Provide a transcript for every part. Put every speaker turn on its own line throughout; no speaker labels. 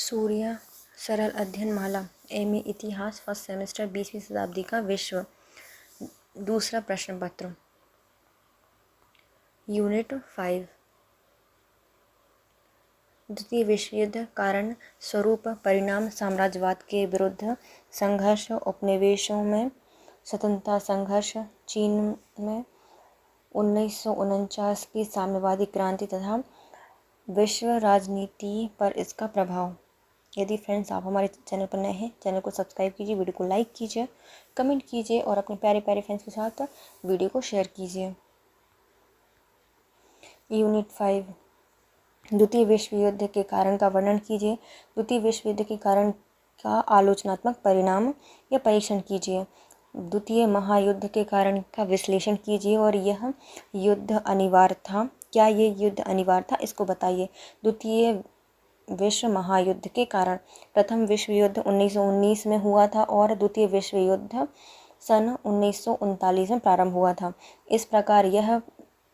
सूर्या सरल अध्ययन माला एमए इतिहास फर्स्ट सेमेस्टर 20वीं शताब्दी का विश्व। दूसरा प्रश्न पत्र यूनिट 5। द्वितीय विश्व युद्ध कारण स्वरूप परिणाम साम्राज्यवाद के विरुद्ध संघर्ष, उपनिवेशों में स्वतंत्रता संघर्ष, चीन में 1949 की साम्यवादी क्रांति तथा विश्व राजनीति पर इसका प्रभाव। यदि फ्रेंड्स आप हमारे चैनल पर नए हैं, चैनल को सब्सक्राइब कीजिए, वीडियो को लाइक कीजिए, कमेंट कीजिए और अपने प्यारे प्यारे फ्रेंड्स के साथ वीडियो को शेयर कीजिए। यूनिट 5। द्वितीय विश्व युद्ध के कारण का वर्णन कीजिए। द्वितीय विश्व युद्ध के कारण का आलोचनात्मक परिणाम या परीक्षण कीजिए। द्वितीय महायुद्ध के कारण का विश्लेषण कीजिए और यह युद्ध अनिवार्य था। क्या ये युद्ध अनिवार्य था, इसको बताइए। द्वितीय विश्व महायुद्ध के कारण प्रथम विश्व युद्ध 1919 में हुआ था और द्वितीय विश्व युद्ध सन 1939 में प्रारंभ हुआ था। इस प्रकार यह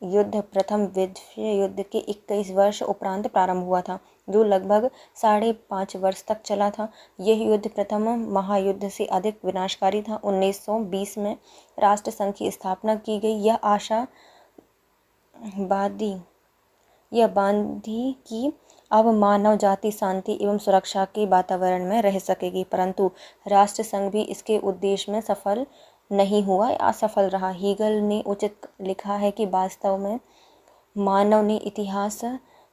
युद्ध प्रथम विश्व युद्ध के 21 वर्ष उपरांत प्रारंभ हुआ था, जो लगभग 5.5 वर्ष तक चला था। यह युद्ध प्रथम महायुद्ध से अधिक विनाशकारी था। 1920 में राष्ट्रसंघ की स्थापना की गई। यह बांधी कि अब मानव जाति शांति एवं सुरक्षा के वातावरण में रह सकेगी, परंतु राष्ट्रसंघ भी इसके उद्देश्य में सफल नहीं हुआ, असफल रहा। हीगल ने उचित लिखा है कि वास्तव में मानव ने इतिहास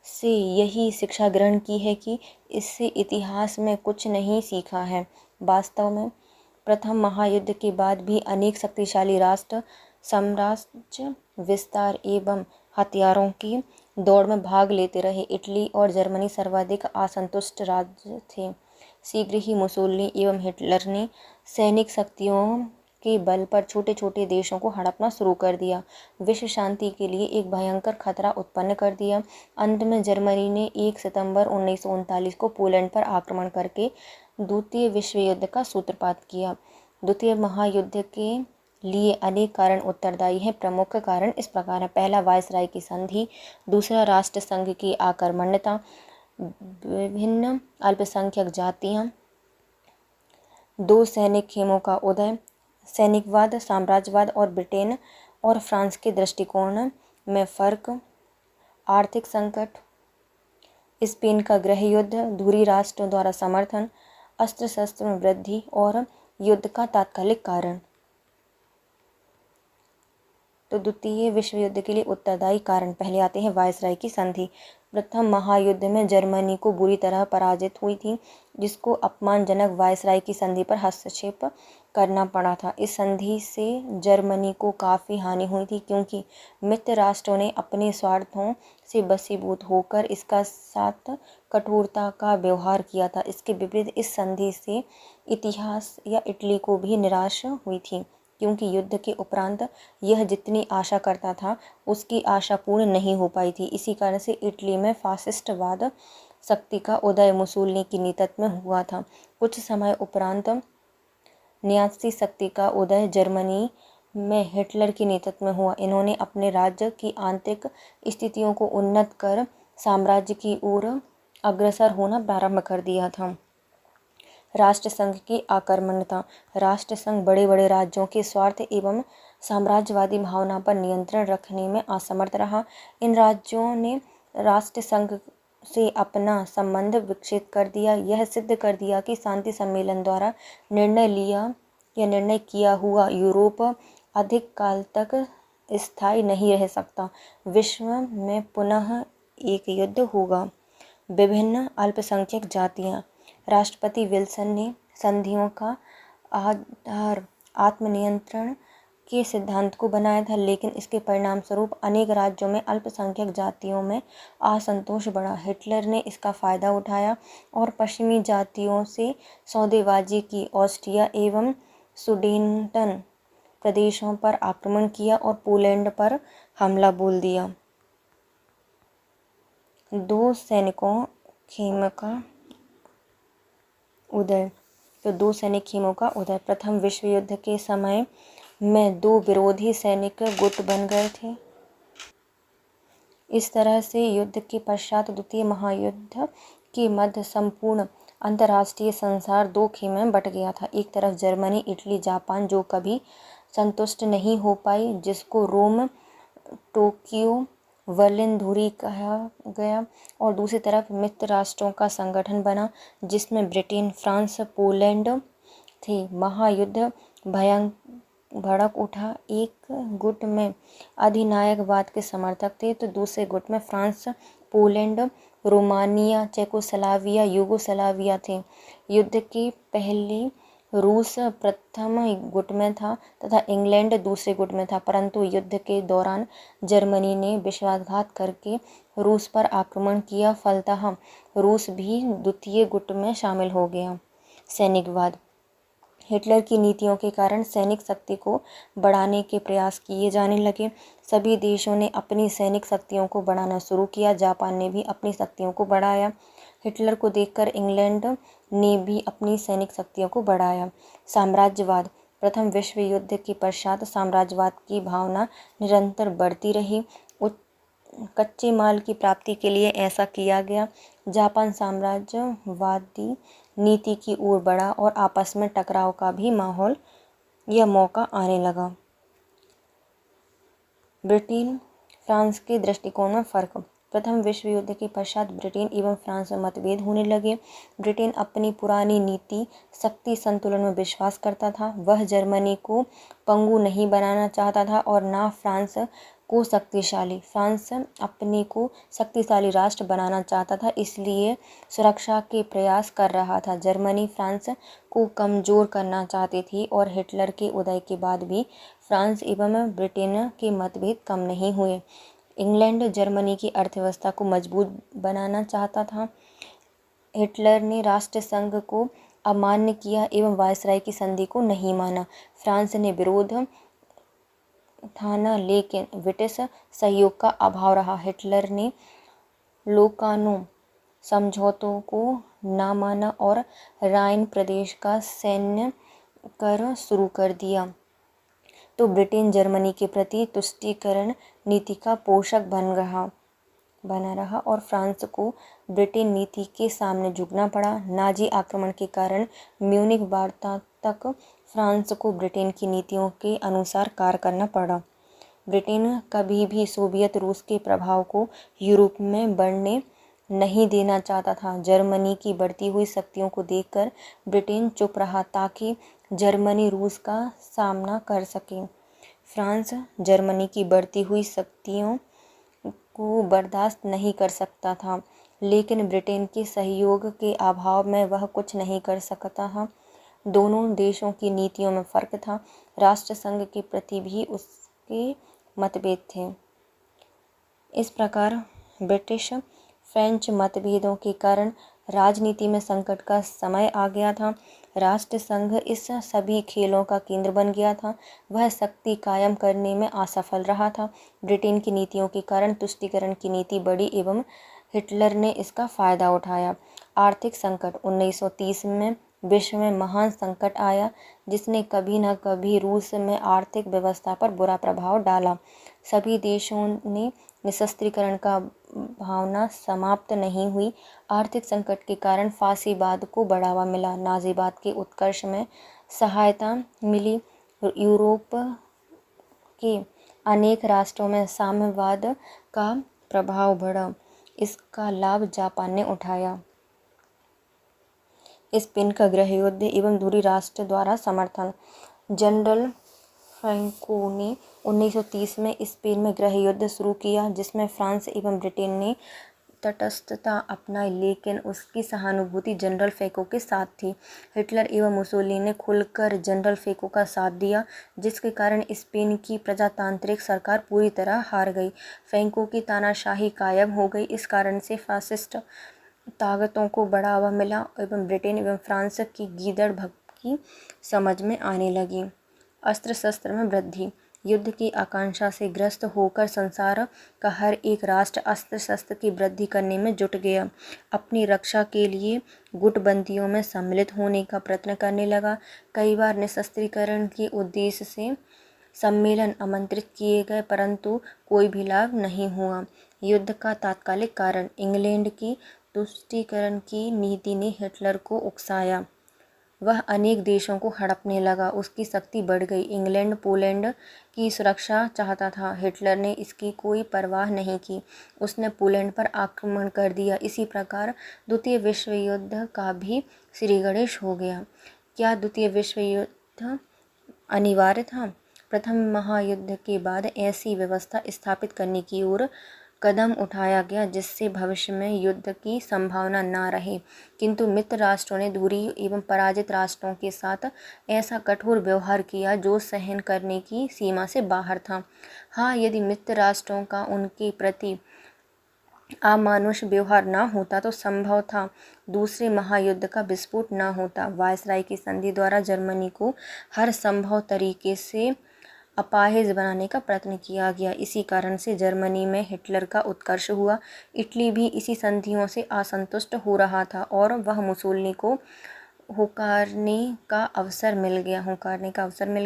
से यही शिक्षा ग्रहण की है कि इससे इतिहास में कुछ नहीं सीखा है। वास्तव में प्रथम महायुद्ध के बाद भी अनेक शक्तिशाली राष्ट्र साम्राज्य विस्तार एवं हथियारों की दौड़ में भाग लेते रहे। इटली और जर्मनी सर्वाधिक असंतुष्ट राज्य थे। शीघ्र ही मुसोलिनी एवं हिटलर ने सैनिक शक्तियों के बल पर छोटे छोटे देशों को हड़पना शुरू कर दिया, विश्व शांति के लिए एक भयंकर खतरा उत्पन्न कर दिया। अंत में जर्मनी ने 1 सितंबर 1939 को पोलैंड पर आक्रमण करके द्वितीय विश्व युद्ध का सूत्रपात किया। द्वितीय महायुद्ध के लिए अनेक कारण उत्तरदायी हैं। प्रमुख कारण इस प्रकार है। पहला, वायसराय की संधि। दूसरा, राष्ट्रसंघ की आक्रामकता, विभिन्न अल्पसंख्यक जातियां। 2, सैनिक खेमों का उदय, सैनिकवाद, साम्राज्यवाद और ब्रिटेन और फ्रांस के दृष्टिकोण में फर्क। आर्थिक संकट, स्पेन का गृह युद्ध, धुरी राष्ट्रों द्वारा समर्थन, अस्त्र शस्त्र में वृद्धि और युद्ध का तात्कालिक कारण। तो द्वितीय विश्व युद्ध के लिए उत्तरदायी कारण पहले आते हैं वायसराय की संधि। प्रथम महायुद्ध में जर्मनी को बुरी तरह पराजित हुई थी, जिसको अपमानजनक वायसराय की संधि पर हस्तक्षेप करना पड़ा था। इस संधि से जर्मनी को काफ़ी हानि हुई थी, क्योंकि मित्र राष्ट्रों ने अपने स्वार्थों से बसीभूत होकर इसका साथ कठोरता का व्यवहार किया था। इसके विपरीत इस संधि से इतिहास या इटली को भी निराश हुई थी, क्योंकि युद्ध के उपरांत यह जितनी आशा करता था उसकी आशा पूर्ण नहीं हो पाई थी। इसी कारण से इटली में फासिस्टवाद शक्ति का उदय मुसोलिनी के नेतृत्व में हुआ था। कुछ समय उपरांत न्यासी शक्ति का उदय जर्मनी में हिटलर के नेतृत्व में हुआ। इन्होंने अपने राज्य की आंतरिक स्थितियों को उन्नत कर साम्राज्य की ओर अग्रसर होना प्रारंभ कर दिया था। राष्ट्रसंघ की आक्रामकता। राष्ट्रसंघ बड़े बड़े राज्यों के स्वार्थ एवं साम्राज्यवादी भावना पर नियंत्रण रखने में असमर्थ रहा। इन राज्यों ने राष्ट्रसंघ से अपना संबंध विकसित कर दिया। यह सिद्ध कर दिया कि शांति सम्मेलन द्वारा निर्णय किया हुआ यूरोप अधिक काल तक स्थायी नहीं रह सकता। विश्व में पुनः एक युद्ध होगा। विभिन्न अल्पसंख्यक जातियाँ। राष्ट्रपति विल्सन ने संधियों का आधार आत्मनियंत्रण के सिद्धांत को बनाया था, लेकिन इसके परिणाम स्वरूप अनेक राज्यों में अल्पसंख्यक जातियों में असंतोष बढ़ा। हिटलर ने इसका फायदा उठाया और पश्चिमी जातियों से सौदेबाजी की। ऑस्ट्रिया एवं सुडेटन प्रदेशों पर आक्रमण किया और पोलैंड पर हमला बोल दिया। 2 सैनिकों खेम का उदय। तो 2 सैनिक खेमों का उदय। प्रथम विश्व युद्ध के समय में 2 विरोधी सैनिक गुट बन गए थे। इस तरह से युद्ध के पश्चात द्वितीय महायुद्ध के मध्य संपूर्ण अंतर्राष्ट्रीय संसार दो खेमे में बट गया था। एक तरफ जर्मनी, इटली, जापान जो कभी संतुष्ट नहीं हो पाई, जिसको रोम, टोक्यो, बर्लिन धुरी कहा गया, और दूसरी तरफ मित्र राष्ट्रों का संगठन बना जिसमें ब्रिटेन, फ्रांस, पोलैंड थे। महायुद्ध भड़क उठा। एक गुट में अधिनायकवाद के समर्थक थे तो दूसरे गुट में France, Poland, Romania, Czechoslovakia, Yugoslavia थे। युद्ध के पहले रूस प्रथम गुट में था तथा इंग्लैंड दूसरे गुट में था, परंतु युद्ध के दौरान जर्मनी ने विश्वासघात करके रूस पर आक्रमण किया, फलतः रूस भी द्वितीय गुट में शामिल हो गया। सैनिकवाद। हिटलर की नीतियों के कारण सैनिक शक्ति को बढ़ाने के प्रयास किए जाने लगे। सभी देशों ने अपनी सैनिक शक्तियों को बढ़ाना शुरू किया। जापान ने भी अपनी शक्तियों को बढ़ाया। हिटलर को देखकर इंग्लैंड ने भी अपनी सैनिक शक्तियों को बढ़ाया। साम्राज्यवाद। प्रथम विश्व युद्ध के पश्चात साम्राज्यवाद की भावना निरंतर बढ़ती रही। कच्चे माल की प्राप्ति के लिए ऐसा किया गया। जापान साम्राज्यवादी नीति की ओर बढ़ा और आपस में टकराव का भी माहौल या मौका आने लगा। ब्रिटेन, फ्रांस के दृष्टिकोण में फर्क। प्रथम विश्व युद्ध के पश्चात ब्रिटेन एवं फ्रांस में मतभेद होने लगे। ब्रिटेन अपनी पुरानी नीति शक्ति संतुलन में विश्वास करता था। वह जर्मनी को पंगु नहीं बनाना चाहता था और ना फ्रांस को शक्तिशाली। फ्रांस अपने को शक्तिशाली राष्ट्र बनाना चाहता था, इसलिए सुरक्षा के प्रयास कर रहा था। जर्मनी फ्रांस को कमजोर करना चाहती थी और हिटलर के उदय के बाद भी फ्रांस एवं ब्रिटेन के मतभेद कम नहीं हुए। इंग्लैंड जर्मनी की अर्थव्यवस्था को मजबूत बनाना चाहता था। हिटलर ने राष्ट्रसंघ को अमान्य किया एवं वायसराय की संधि को नहीं माना। फ्रांस ने विरोध ठाना, लेकिन ब्रिटिश सहयोग का अभाव रहा। हिटलर ने लोकानो समझौतों को न माना और राइन प्रदेश का सैन्य कर शुरू कर दिया, तो ब्रिटेन जर्मनी के प्रति तुष्टीकरण नीति का पोषक बना रहा और फ्रांस को ब्रिटेन नीति के सामने झुकना पड़ा। नाजी आक्रमण के कारण म्यूनिख वार्ता तक फ्रांस को ब्रिटेन की नीतियों के अनुसार कार्य करना पड़ा। ब्रिटेन कभी भी सोवियत रूस के प्रभाव को यूरोप में बढ़ने नहीं देना चाहता था। जर्मनी की बढ़ती हुई शक्तियों को देखकर ब्रिटेन चुप रहा ताकि जर्मनी रूस का सामना कर सके। फ्रांस जर्मनी की बढ़ती हुई शक्तियों को बर्दाश्त नहीं कर सकता था, लेकिन ब्रिटेन के सहयोग के अभाव में वह कुछ नहीं कर सकता था। दोनों देशों की नीतियों में फर्क था। राष्ट्रसंघ के प्रति भी उसके मतभेद थे। इस प्रकार ब्रिटिश फ्रेंच मतभेदों के कारण राजनीति में संकट का समय आ गया था। राष्ट्रसंघ इस सभी खेलों का केंद्र बन गया था। वह शक्ति कायम करने में असफल रहा था। ब्रिटेन की नीतियों के कारण तुष्टीकरण की नीति बढ़ी एवं हिटलर ने इसका फायदा उठाया। आर्थिक संकट। 1930 में विश्व में महान संकट आया जिसने कभी न कभी रूस में आर्थिक व्यवस्था पर बुरा प्रभाव डाला। सभी देशों ने निशस्त्रीकरण का भावना समाप्त नहीं हुई। आर्थिक संकट के कारण फासीवाद को बढ़ावा मिला। नाजीवाद के उत्कर्ष में सहायता मिली। यूरोप के अनेक राष्ट्रों में साम्यवाद का प्रभाव बढ़ा। इसका लाभ जापान ने उठाया। स्पेन का गृह युद्ध एवं दूरी राष्ट्र द्वारा समर्थन। जनरल फ्रैंको ने 1930 में स्पेन में गृह युद्ध शुरू किया जिसमें फ्रांस एवं ब्रिटेन ने तटस्थता अपनाई, लेकिन उसकी सहानुभूति जनरल फ्रैंको के साथ थी। हिटलर एवं मुसोलिनी ने खुलकर जनरल फ्रैंको का साथ दिया, जिसके कारण स्पेन की प्रजातांत्रिक सरकार पूरी तरह हार गई। फ्रैंको की तानाशाही कायम हो गई। इस कारण से फासिस्ट ताकतों को बढ़ावा मिला एवं ब्रिटेन एवं फ्रांस की गीदड़ भक्की समझ में आने लगी। अस्त्र शस्त्र में वृद्धि। युद्ध की आकांक्षा से ग्रस्त होकर संसार का हर एक राष्ट्र अस्त्र शस्त्र की वृद्धि करने में जुट गया। अपनी रक्षा के लिए गुटबंदियों में सम्मिलित होने का प्रयत्न करने लगा। कई बार निशस्त्रीकरण के उद्देश्य से सम्मेलन आमंत्रित किए गए, परंतु कोई भी लाभ नहीं हुआ। युद्ध का तात्कालिक कारण। इंग्लैंड की तुष्टीकरण की नीति ने हिटलर को उकसाया। वह अनेक देशों को हड़पने लगा। उसकी शक्ति बढ़ गई। इंग्लैंड पोलैंड की सुरक्षा चाहता था। हिटलर ने इसकी कोई परवाह नहीं की। उसने पोलैंड पर आक्रमण कर दिया। इसी प्रकार द्वितीय विश्व युद्ध का भी श्रीगणेश हो गया। क्या द्वितीय विश्व युद्ध अनिवार्य था? प्रथम महायुद्ध के बाद ऐसी व्यवस्था स्थापित करने की ओर कदम उठाया गया जिससे भविष्य में युद्ध की संभावना न रहे, किंतु मित्र राष्ट्रों ने दूरी एवं पराजित राष्ट्रों के साथ ऐसा कठोर व्यवहार किया जो सहन करने की सीमा से बाहर था। हाँ, यदि मित्र राष्ट्रों का उनके प्रति अमानुष व्यवहार न होता तो संभव था दूसरे महायुद्ध का विस्फोट न होता। वायसराय की संधि द्वारा जर्मनी को हर संभव तरीके से अपाहिज बनाने का प्रयत्न किया गया। इसी कारण से जर्मनी में हिटलर का उत्कर्ष हुआ। इटली भी इसी संधियों से असंतुष्ट हो रहा था और वह मुसोलिनी को हुंकारने का अवसर मिल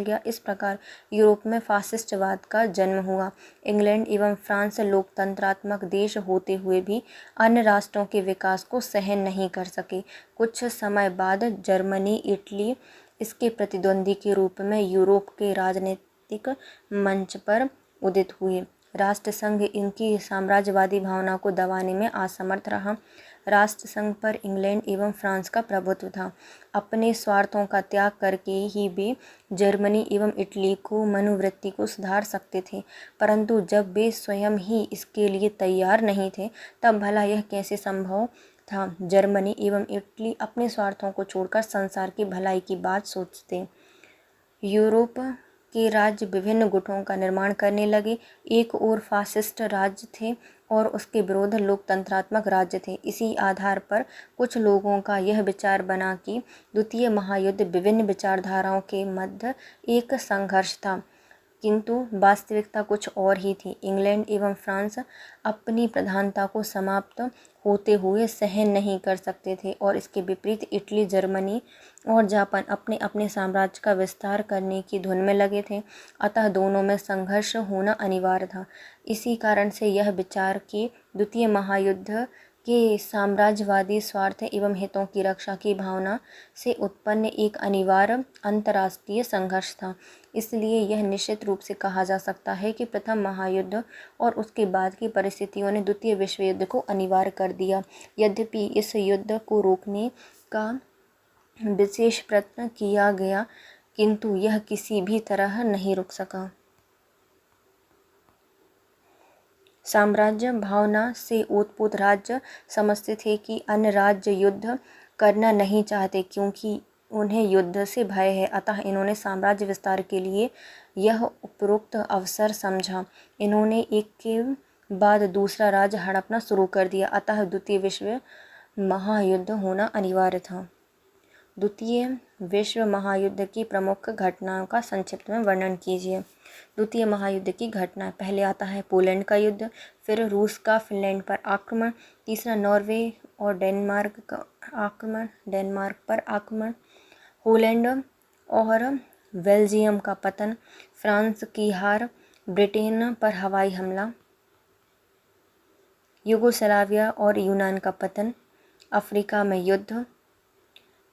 गया। इस प्रकार यूरोप में फासिस्टवाद का जन्म हुआ। इंग्लैंड एवं फ्रांस लोकतंत्रात्मक देश होते हुए भी अन्य राष्ट्रों के विकास को सहन नहीं कर सके। कुछ समय बाद जर्मनी, इटली इसके प्रतिद्वंदी के रूप में यूरोप के राजनीतिक मंच पर उदित हुए। राष्ट्रसंघ इनकी साम्राज्यवादी भावना को दबाने में असमर्थ रहा। राष्ट्रसंघ पर इंग्लैंड एवं फ्रांस का प्रभुत्व था। अपने स्वार्थों का त्याग करके ही वे जर्मनी एवं इटली को मनोवृत्ति को सुधार सकते थे, परंतु जब वे स्वयं ही इसके लिए तैयार नहीं थे तब भला यह कैसे संभव था? जर्मनी एवं इटली अपने स्वार्थों को छोड़कर संसार की भलाई की बात सोचते। यूरोप के राज्य विभिन्न गुटों का निर्माण करने लगे। एक ओर फासिस्ट राज्य थे और उसके विरोध लोकतंत्रात्मक राज्य थे। इसी आधार पर कुछ लोगों का यह विचार बना कि द्वितीय महायुद्ध विभिन्न विचारधाराओं के मध्य एक संघर्ष था, किंतु वास्तविकता कुछ और ही थी। इंग्लैंड एवं फ्रांस अपनी प्रधानता को समाप्त होते हुए सहन नहीं कर सकते थे और इसके विपरीत इटली, जर्मनी और जापान अपने अपने साम्राज्य का विस्तार करने की धुन में लगे थे। अतः दोनों में संघर्ष होना अनिवार्य था। इसी कारण से यह विचार कि द्वितीय महायुद्ध के साम्राज्यवादी स्वार्थ एवं हितों की रक्षा की भावना से उत्पन्न एक अनिवार्य अंतर्राष्ट्रीय संघर्ष था। इसलिए यह निश्चित रूप से कहा जा सकता है कि प्रथम महायुद्ध और उसके बाद की परिस्थितियों ने द्वितीय विश्व युद्ध को अनिवार्य कर दिया। यद्यपि इस युद्ध को रोकने का विशेष प्रयत्न किया गया, किंतु यह किसी भी तरह नहीं रुक सका। साम्राज्य भावना से ओतप्रोत राज्य समझते थे कि अन्य राज्य युद्ध करना नहीं चाहते क्योंकि उन्हें युद्ध से भय है। अतः इन्होंने साम्राज्य विस्तार के लिए यह उपयुक्त अवसर समझा। इन्होंने एक के बाद दूसरा राज्य हड़पना शुरू कर दिया। अतः द्वितीय विश्व महायुद्ध होना अनिवार्य था। द्वितीय विश्व महायुद्ध की प्रमुख घटनाओं का संक्षिप्त में वर्णन कीजिए। द्वितीय महायुद्ध की घटना, पहले आता है पोलैंड का युद्ध, फिर रूस का फिनलैंड पर आक्रमण, तीसरा नॉर्वे और डेनमार्क पर आक्रमण, होलैंड और बेल्जियम का पतन, फ्रांस की हार, ब्रिटेन पर हवाई हमला, यूगोस्लाविया और यूनान का पतन, अफ्रीका में युद्ध,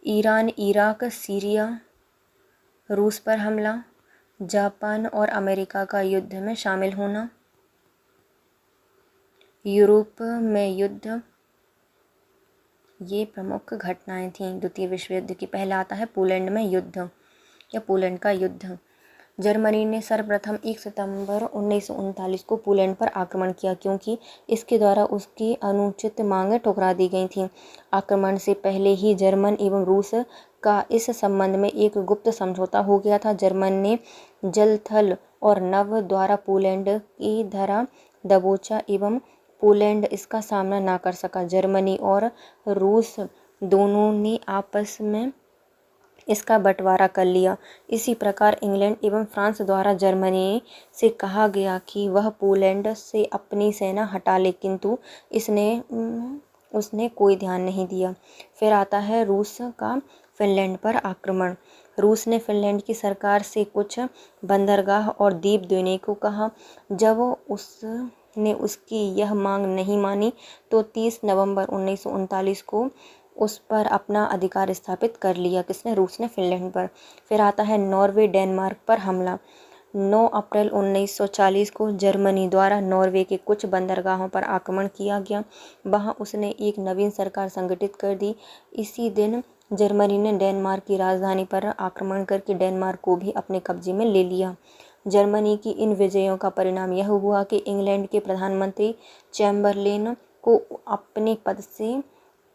ईरान, इराक, सीरिया, रूस पर हमला, जापान और अमेरिका का युद्ध में शामिल होना, यूरोप में युद्ध, ये प्रमुख घटनाएं थीं द्वितीय विश्व युद्ध की। पहला आता है पोलैंड में युद्ध या पोलैंड का युद्ध। जर्मनी ने सर्वप्रथम 1 सितंबर 1939 को पोलैंड पर आक्रमण किया क्योंकि इसके द्वारा उसकी अनुचित मांगें ठुकरा दी गई थीं। आक्रमण से पहले ही जर्मन एवं रूस का इस संबंध में एक गुप्त समझौता हो गया था। जर्मन ने जल, थल और नभ द्वारा पोलैंड की धरा दबोचा एवं पोलैंड इसका सामना न कर सका। जर्मनी और रूस दोनों ने आपस में इसका बंटवारा कर लिया। इसी प्रकार इंग्लैंड एवं फ्रांस द्वारा जर्मनी से कहा गया कि वह पोलैंड से अपनी सेना हटा ले, किंतु उसने कोई ध्यान नहीं दिया। फिर आता है रूस का फिनलैंड पर आक्रमण। रूस ने फिनलैंड की सरकार से कुछ बंदरगाह और द्वीप देने को कहा। जब उस ने उसकी यह मांग नहीं मानी तो 30 नवंबर 1939 को उस पर अपना अधिकार स्थापित कर लिया। किसने? रूस ने फिनलैंड पर। फिर आता है नॉर्वे डेनमार्क पर हमला। 9 अप्रैल 1940 को जर्मनी द्वारा नॉर्वे के कुछ बंदरगाहों पर आक्रमण किया गया। वहां उसने एक नवीन सरकार संगठित कर दी। इसी दिन जर्मनी ने डेनमार्क की राजधानी पर आक्रमण करके डेनमार्क को भी अपने कब्जे में ले लिया। जर्मनी की इन विजयों का परिणाम यह हुआ कि इंग्लैंड के प्रधानमंत्री चैम्बरलेन को अपने पद से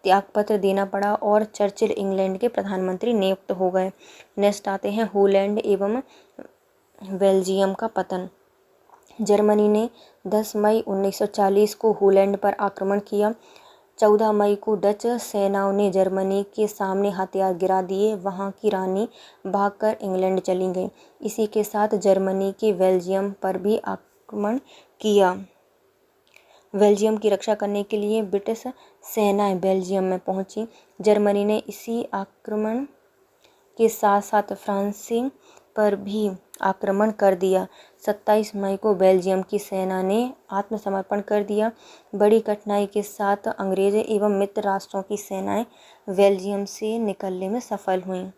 त्यागपत्र देना पड़ा और चर्चिल इंग्लैंड के प्रधानमंत्री नियुक्त हो गए। नेक्स्ट आते हैं होलैंड एवं बेल्जियम का पतन। जर्मनी ने 10 मई 1940 को होलैंड पर आक्रमण किया। 14 मई को डच सेनाओं ने जर्मनी के सामने हथियार गिरा दिए। वहां की रानी भागकर इंग्लैंड चली गई। इसी के साथ जर्मनी के बेल्जियम पर भी आक्रमण किया। बेल्जियम की रक्षा करने के लिए ब्रिटिश सेनाएं बेल्जियम में पहुंची। जर्मनी ने इसी आक्रमण के साथ साथ फ्रांसी पर भी आक्रमण कर दिया। 27 मई को बेल्जियम की सेना ने आत्मसमर्पण कर दिया। बड़ी कठिनाई के साथ अंग्रेज एवं मित्र राष्ट्रों की सेनाएं बेल्जियम से निकलने में सफल हुईं।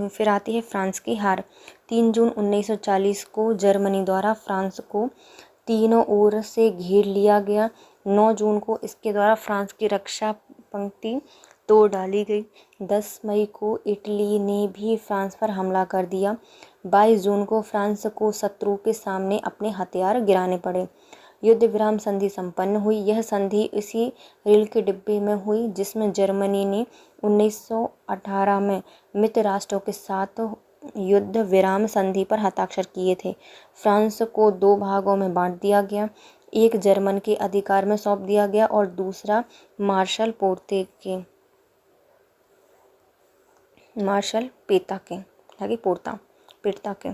फिर आती है फ्रांस की हार। 3 जून 1940 को जर्मनी द्वारा फ्रांस को तीनों ओर से घेर लिया गया। 9 जून को इसके द्वारा फ्रांस की रक्षा पंक्ति तोड़ डाली गई। 10 मई को इटली ने भी फ्रांस पर हमला कर दिया। 22 जून को फ्रांस को शत्रु के सामने अपने हथियार गिराने पड़े। युद्ध विराम संधि संपन्न हुई। यह संधि इसी रेल के डिब्बे में हुई जिसमें जर्मनी ने 1918 में मित्र राष्ट्रों के साथ युद्ध विराम संधि पर हस्ताक्षर किए थे। फ्रांस को 2 भागों में बांट दिया गया। एक जर्मन के अधिकार में सौंप दिया गया और दूसरा मार्शल पेटा के।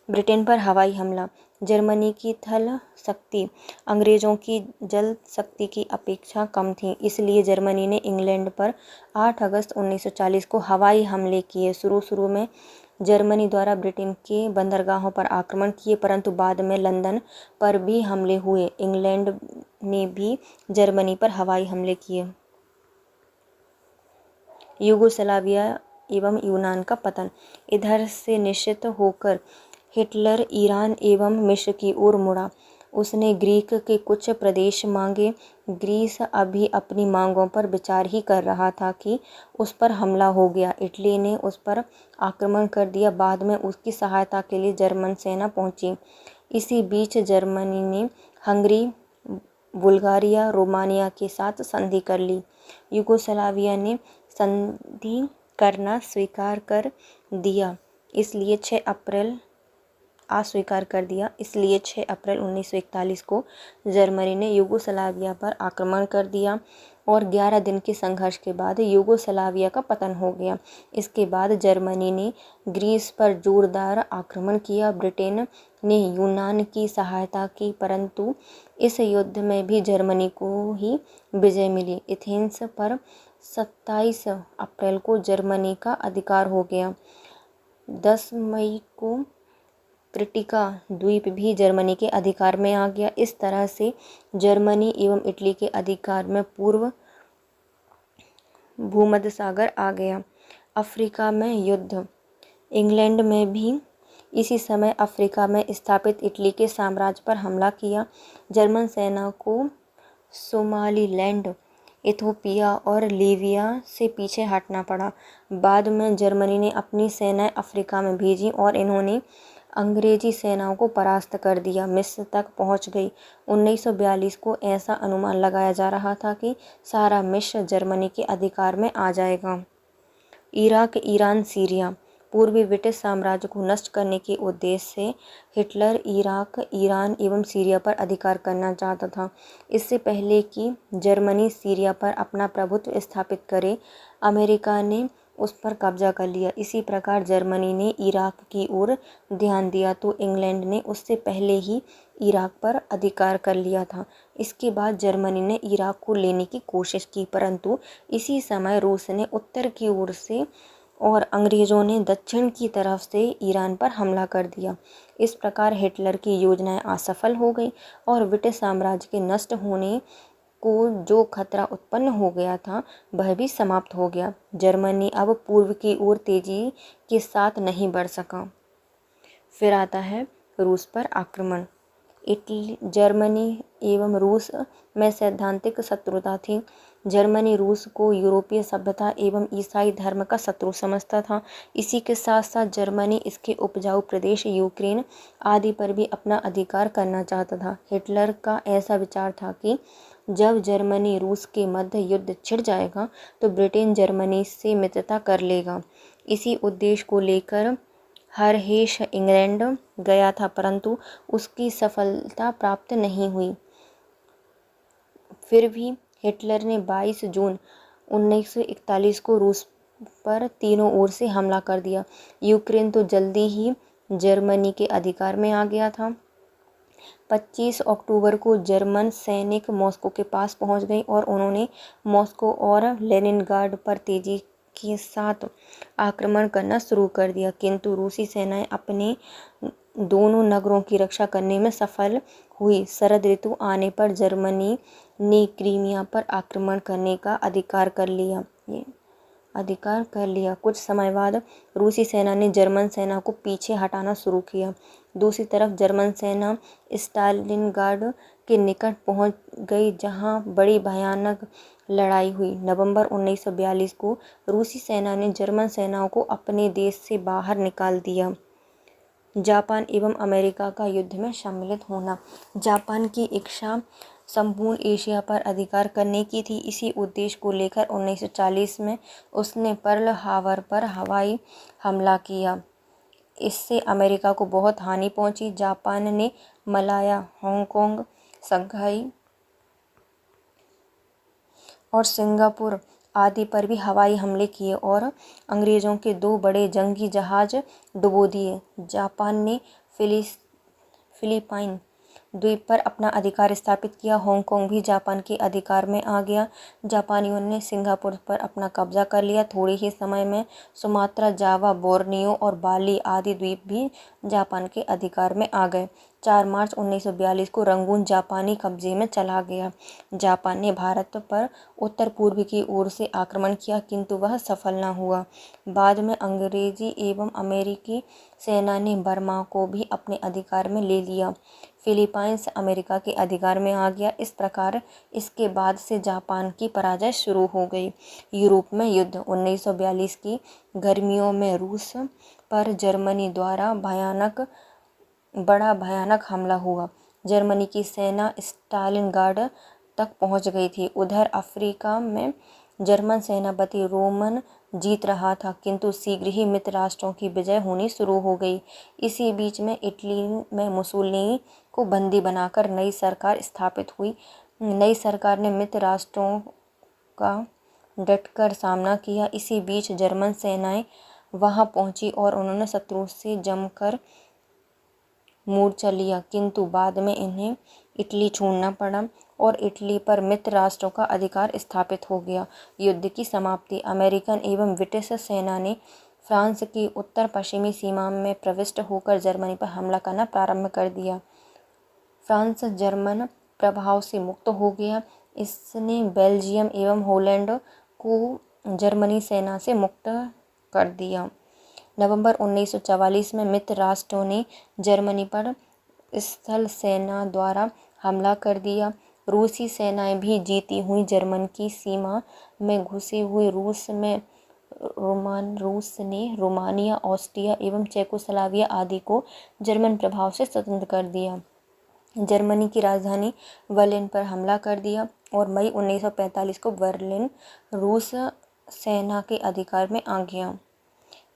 ब्रिटेन पर हवाई हमला। जर्मनी की थल शक्ति अंग्रेजों की जल शक्ति की अपेक्षा कम थी, इसलिए जर्मनी ने इंग्लैंड पर 8 अगस्त 1940 को हवाई हमले किए। शुरू में जर्मनी द्वारा ब्रिटेन के बंदरगाहों पर आक्रमण किए, परंतु बाद में लंदन पर भी हमले हुए। इंग्लैंड ने भी जर्मनी पर हवाई हमले किए। यूगोस्लाविया एवं यूनान का पतन। इधर से निश्चित होकर हिटलर ईरान एवं मिस्र की ओर मुड़ा। उसने ग्रीक के कुछ प्रदेश मांगे। ग्रीस अभी अपनी मांगों पर विचार ही कर रहा था कि उस पर हमला हो गया। इटली ने उस पर आक्रमण कर दिया। बाद में उसकी सहायता के लिए जर्मन सेना पहुंची। इसी बीच जर्मनी ने हंगरी, बुल्गारिया, रोमानिया के साथ संधि कर ली। यूगोस्लाविया ने संधि करना अस्वीकार कर दिया, इसलिए 6 अप्रैल 1941 को जर्मनी ने यूगोस्लाविया पर आक्रमण कर दिया और 11 दिन के संघर्ष के बाद यूगोस्लाविया का पतन हो गया। इसके बाद जर्मनी ने ग्रीस पर जोरदार आक्रमण किया। ब्रिटेन ने यूनान की सहायता की, परंतु इस युद्ध में भी जर्मनी को ही विजय मिली। एथेंस पर 27 अप्रैल को जर्मनी का अधिकार हो गया। 10 मई को क्रिटिका द्वीप भी जर्मनी के अधिकार में आ गया। इस तरह से जर्मनी एवं इटली के अधिकार में पूर्व भूमध्य सागर आ गया। अफ्रीका में युद्ध। इंग्लैंड में भी इसी समय अफ्रीका में स्थापित इटली के साम्राज्य पर हमला किया। जर्मन सेना को सोमालीलैंड, इथोपिया और लीबिया से पीछे हटना पड़ा। बाद में जर्मनी ने अपनी सेनाएं अफ्रीका में भेजी और इन्होंने अंग्रेजी सेनाओं को परास्त कर दिया, मिस्र तक पहुंच गई। 1942 को ऐसा अनुमान लगाया जा रहा था कि सारा मिस्र जर्मनी के अधिकार में आ जाएगा। Iraq, Iran, Syria. पूर्वी ब्रिटिश साम्राज्य को नष्ट करने के उद्देश्य से हिटलर इराक, ईरान एवं सीरिया पर अधिकार करना चाहता था। इससे पहले कि जर्मनी सीरिया पर अपना प्रभुत्व स्थापित करे, अमेरिका ने उस पर कब्जा कर लिया। इसी प्रकार जर्मनी ने इराक की ओर ध्यान दिया तो इंग्लैंड ने उससे पहले ही इराक पर अधिकार कर लिया था। इसके बाद जर्मनी ने इराक को लेने की कोशिश की, परंतु इसी समय रूस ने उत्तर की ओर से और अंग्रेज़ों ने दक्षिण की तरफ से ईरान पर हमला कर दिया। इस प्रकार हिटलर की योजनाएं असफल हो गई और ब्रिटिश साम्राज्य के नष्ट होने को जो खतरा उत्पन्न हो गया था वह भी समाप्त हो गया। जर्मनी अब पूर्व की ओर तेजी के साथ नहीं बढ़ सका। फिर आता है रूस पर आक्रमण। इटली, जर्मनी एवं रूस में सैद्धांतिक शत्रुता थी। जर्मनी रूस को यूरोपीय सभ्यता एवं ईसाई धर्म का शत्रु समझता था। इसी के साथ साथ जर्मनी इसके उपजाऊ प्रदेश यूक्रेन आदि पर भी अपना अधिकार करना चाहता था। हिटलर का ऐसा विचार था कि जब जर्मनी रूस के मध्य युद्ध छिड़ जाएगा तो ब्रिटेन जर्मनी से मित्रता कर लेगा। इसी उद्देश्य को लेकर हरहेश इंग्लैंड गया था, परंतु उसकी सफलता प्राप्त नहीं हुई। फिर भी हिटलर ने 22 जून 1941 को रूस पर तीनों ओर से हमला कर दिया। यूक्रेन तो जल्दी ही जर्मनी के अधिकार में आ गया था। 25 अक्टूबर को जर्मन सैनिक मॉस्को के पास पहुंच गए और उन्होंने मॉस्को और लेनिनग्राड पर तेजी के साथ आक्रमण करना शुरू कर दिया, किंतु रूसी सेनाएं अपने दोनों नगरों की रक्षा करने में सफल हुई। शरद ऋतु आने पर जर्मनी ने क्रीमिया पर आक्रमण करने का अधिकार कर लिया। कुछ समय बाद रूसी सेना ने जर्मन सेना को पीछे हटाना शुरू किया। दूसरी तरफ जर्मन सेना स्टालिनग्राड के निकट पहुंच गई, जहां बड़ी भयानक लड़ाई हुई। नवंबर 1942 को रूसी सेना ने जर्मन सेनाओं को अपने देश से बाहर निकाल दिया। जापान एवं अमेरिका का युद्ध में सम्मिलित होना। जापान की इच्छा संपूर्ण एशिया पर अधिकार करने की थी। इसी उद्देश्य को लेकर 1940 में उसने पर्ल हार्बर पर हवाई हमला किया। इससे अमेरिका को बहुत हानि पहुंची। जापान ने मलाया, हांगकांग, शंघाई और सिंगापुर आदि पर भी हवाई हमले किए और अंग्रेज़ों के 2 बड़े जंगी जहाज डुबो दिए। जापान ने फिलीपाइन द्वीप पर अपना अधिकार स्थापित किया। हांगकांग भी जापान के अधिकार में आ गया। जापानियों ने सिंगापुर पर अपना कब्जा कर लिया। थोड़े ही समय में सुमात्रा, जावा, बोर्नियो और बाली आदि द्वीप भी जापान के अधिकार में आ गए। 4 मार्च 1942 को रंगून जापानी कब्जे में चला गया। जापान ने भारत पर उत्तर पूर्व की ओर से आक्रमण किया, किंतु वह सफल न हुआ। बाद में अंग्रेजी एवं अमेरिकी सेना ने बर्मा को भी अपने अधिकार में ले लिया। फिलीपाइंस अमेरिका के अधिकार में आ गया। इस प्रकार इसके बाद से जापान की पराजय शुरू हो गई। यूरोप में युद्ध। 1942 की गर्मियों में रूस पर जर्मनी द्वारा बड़ा भयानक हमला हुआ। जर्मनी की सेना स्टालिनग्राड तक पहुंच गई थी। उधर अफ्रीका में जर्मन सेनापति रोमन जीत रहा था, किंतु शीघ्र ही मित्र राष्ट्रों की विजय होनी शुरू हो गई। इसी बीच में इटली में मुसोलिनी को बंदी बनाकर नई सरकार स्थापित हुई। नई सरकार ने मित्र राष्ट्रों का डटकर सामना किया। इसी बीच जर्मन सेनाएं वहां पहुंची और उन्होंने शत्रु से जमकर मोर्चा लिया, किंतु बाद में इन्हें इटली छोड़ना पड़ा और इटली पर मित्र राष्ट्रों का अधिकार स्थापित हो गया। युद्ध की समाप्ति। अमेरिकन एवं ब्रिटिश सेना ने फ्रांस की उत्तर पश्चिमी सीमा में प्रविष्ट होकर जर्मनी पर हमला करना प्रारंभ कर दिया। फ्रांस जर्मन प्रभाव से मुक्त हो गया। इसने बेल्जियम एवं हॉलैंड को जर्मनी सेना से मुक्त कर दिया। नवंबर 1944 में मित्र राष्ट्रों ने जर्मनी पर स्थल सेना द्वारा हमला कर दिया। रूसी सेनाएं भी जीती हुई जर्मन की सीमा में घुसे हुए रूस ने रोमानिया, ऑस्ट्रिया एवं चेकोस्लोवाकिया आदि को जर्मन प्रभाव से स्वतंत्र कर दिया। जर्मनी की राजधानी बर्लिन पर हमला कर दिया और मई 1945 को बर्लिन रूस सेना के अधिकार में आ गया।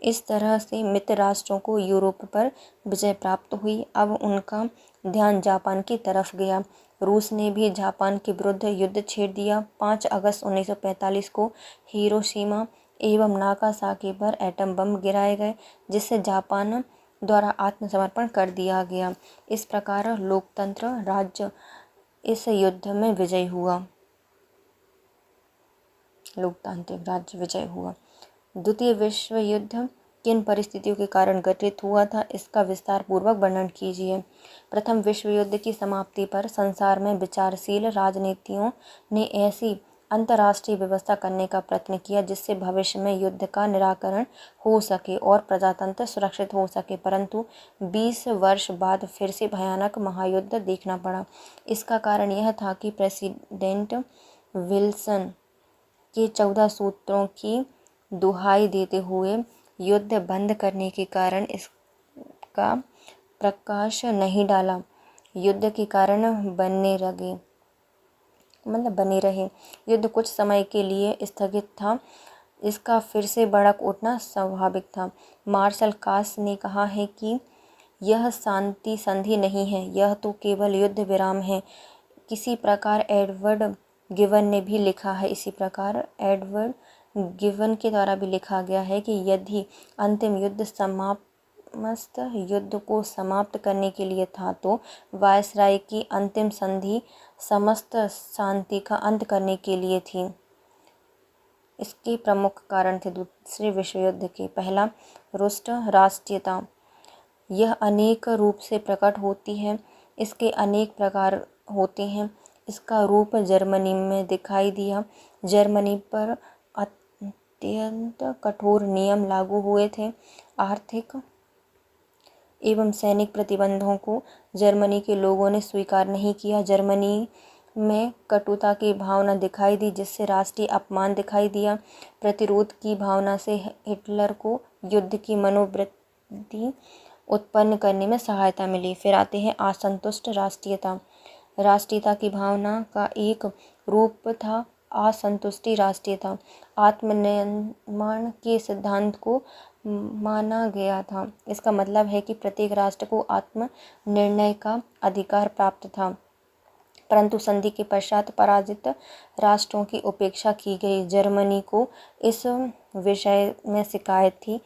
इस तरह से मित्र राष्ट्रों को यूरोप पर विजय प्राप्त हुई। अब उनका ध्यान जापान की तरफ गया। रूस ने भी जापान के विरुद्ध युद्ध छेड़ दिया। 5 अगस्त 1945 को हिरोशिमा एवं नागासाकी पर एटम बम गिराए गए, जिससे जापान द्वारा आत्मसमर्पण कर दिया गया। इस प्रकार लोकतंत्र राज्य इस युद्ध में विजयी हुआ। लोकतांत्रिक राज्य विजय हुआ। द्वितीय विश्व युद्ध किन परिस्थितियों के कारण घटित हुआ था, इसका विस्तार पूर्वक वर्णन कीजिए। प्रथम विश्व युद्ध की समाप्ति पर संसार में विचारशील राजनीतियों ने ऐसी अंतर्राष्ट्रीय व्यवस्था करने का प्रयत्न किया जिससे भविष्य में युद्ध का निराकरण हो सके और प्रजातंत्र सुरक्षित हो सके, परंतु 20 वर्ष बाद फिर से भयानक महायुद्ध देखना पड़ा। इसका कारण यह था कि प्रेसिडेंट विल्सन के 14 सूत्रों की दुहाई देते हुए युद्ध बंद करने के कारण इसका प्रकाश नहीं डाला। युद्ध के कारण बने रहे। युद्ध कुछ समय के लिए स्थगित था। इसका फिर से भड़क उठना स्वाभाविक था। मार्शल कास ने कहा है कि यह शांति संधि नहीं है, यह तो केवल युद्ध विराम है। किसी प्रकार एडवर्ड गिवन ने भी लिखा है, इसी प्रकार एडवर्ड गिवन के द्वारा भी लिखा गया है कि यदि अंतिम युद्ध समस्त युद्ध को समाप्त करने के लिए था तो वायसराय की अंतिम संधि समस्त शांति का अंत करने के लिए थी। इसके प्रमुख कारण थे दूसरे विश्व युद्ध के। पहला, रुष्ट राष्ट्रीयता। यह अनेक रूप से प्रकट होती है। इसके अनेक प्रकार होते हैं। इसका रूप जर्मनी में दिखाई दिया। जर्मनी पर अत्यंत कठोर नियम लागू हुए थे। आर्थिक एवं सैनिक प्रतिबंधों को जर्मनी के लोगों ने स्वीकार नहीं किया। जर्मनी में कटुता की भावना दिखाई दी, जिससे राष्ट्रीय अपमान दिखाई दिया। प्रतिरोध की भावना से हिटलर को युद्ध की मनोवृत्ति उत्पन्न करने में सहायता मिली। फिर आते हैं असंतुष्ट राष्ट्रीयता। राष्ट्रीयता की भावना का एक रूप था असंतुष्टि राष्ट्रीयता। आत्मनिर्माण के सिद्धांत को माना गया था। इसका मतलब है कि प्रत्येक राष्ट्र को आत्म निर्णय का अधिकार प्राप्त था, परंतु संधि के पश्चात पराजित राष्ट्रों की उपेक्षा की गई। जर्मनी को इस विषय में शिकायत थी।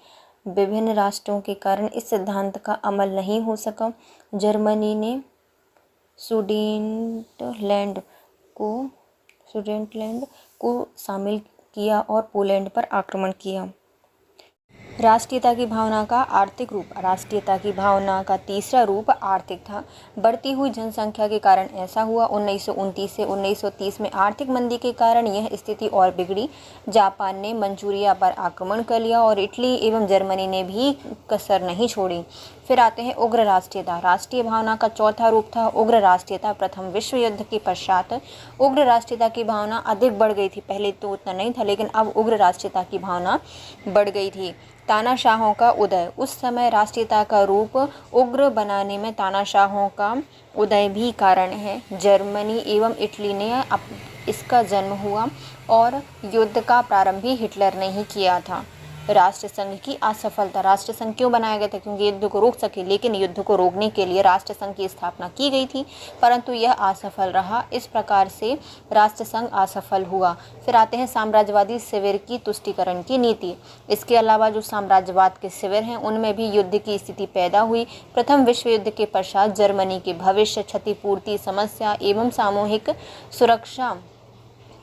विभिन्न राष्ट्रों के कारण इस सिद्धांत का अमल नहीं हो सका। जर्मनी ने सुडेटलैंड को शामिल किया और पोलैंड पर आक्रमण किया। राष्ट्रीयता की भावना का आर्थिक रूप। राष्ट्रीयता की भावना का तीसरा रूप आर्थिक था। बढ़ती हुई जनसंख्या के कारण ऐसा हुआ। 1929 से 1930 में आर्थिक मंदी के कारण यह स्थिति और बिगड़ी। जापान ने मंचूरिया पर आक्रमण कर लिया और इटली एवं जर्मनी ने भी कसर नहीं छोड़ी। फिर आते हैं उग्र राष्ट्रीयता। राष्ट्रीय भावना का चौथा रूप था उग्र राष्ट्रीयता। प्रथम विश्व युद्ध के पश्चात उग्र राष्ट्रीयता की भावना अधिक बढ़ गई थी। पहले तो उतना नहीं था, लेकिन अब उग्र राष्ट्रीयता की भावना बढ़ गई थी। तानाशाहों का उदय। उस समय राष्ट्रीयता का रूप उग्र बनाने में तानाशाहों का उदय भी कारण है। जर्मनी एवं इटली ने इसका जन्म हुआ और युद्ध का प्रारंभ भी हिटलर ने ही किया था। राष्ट्रसंघ की असफलता। राष्ट्रसंघ क्यों बनाया गया था? क्योंकि युद्ध को रोक सके, लेकिन युद्ध को रोकने के लिए राष्ट्रसंघ की स्थापना की गई थी, परंतु यह असफल रहा। इस प्रकार से राष्ट्रसंघ असफल हुआ। फिर आते हैं साम्राज्यवादी शिविर की तुष्टीकरण की नीति। इसके अलावा जो साम्राज्यवाद के शिविर हैं उनमें भी युद्ध की स्थिति पैदा हुई। प्रथम विश्व युद्ध के पश्चात जर्मनी के भविष्य, क्षतिपूर्ति समस्या एवं सामूहिक सुरक्षा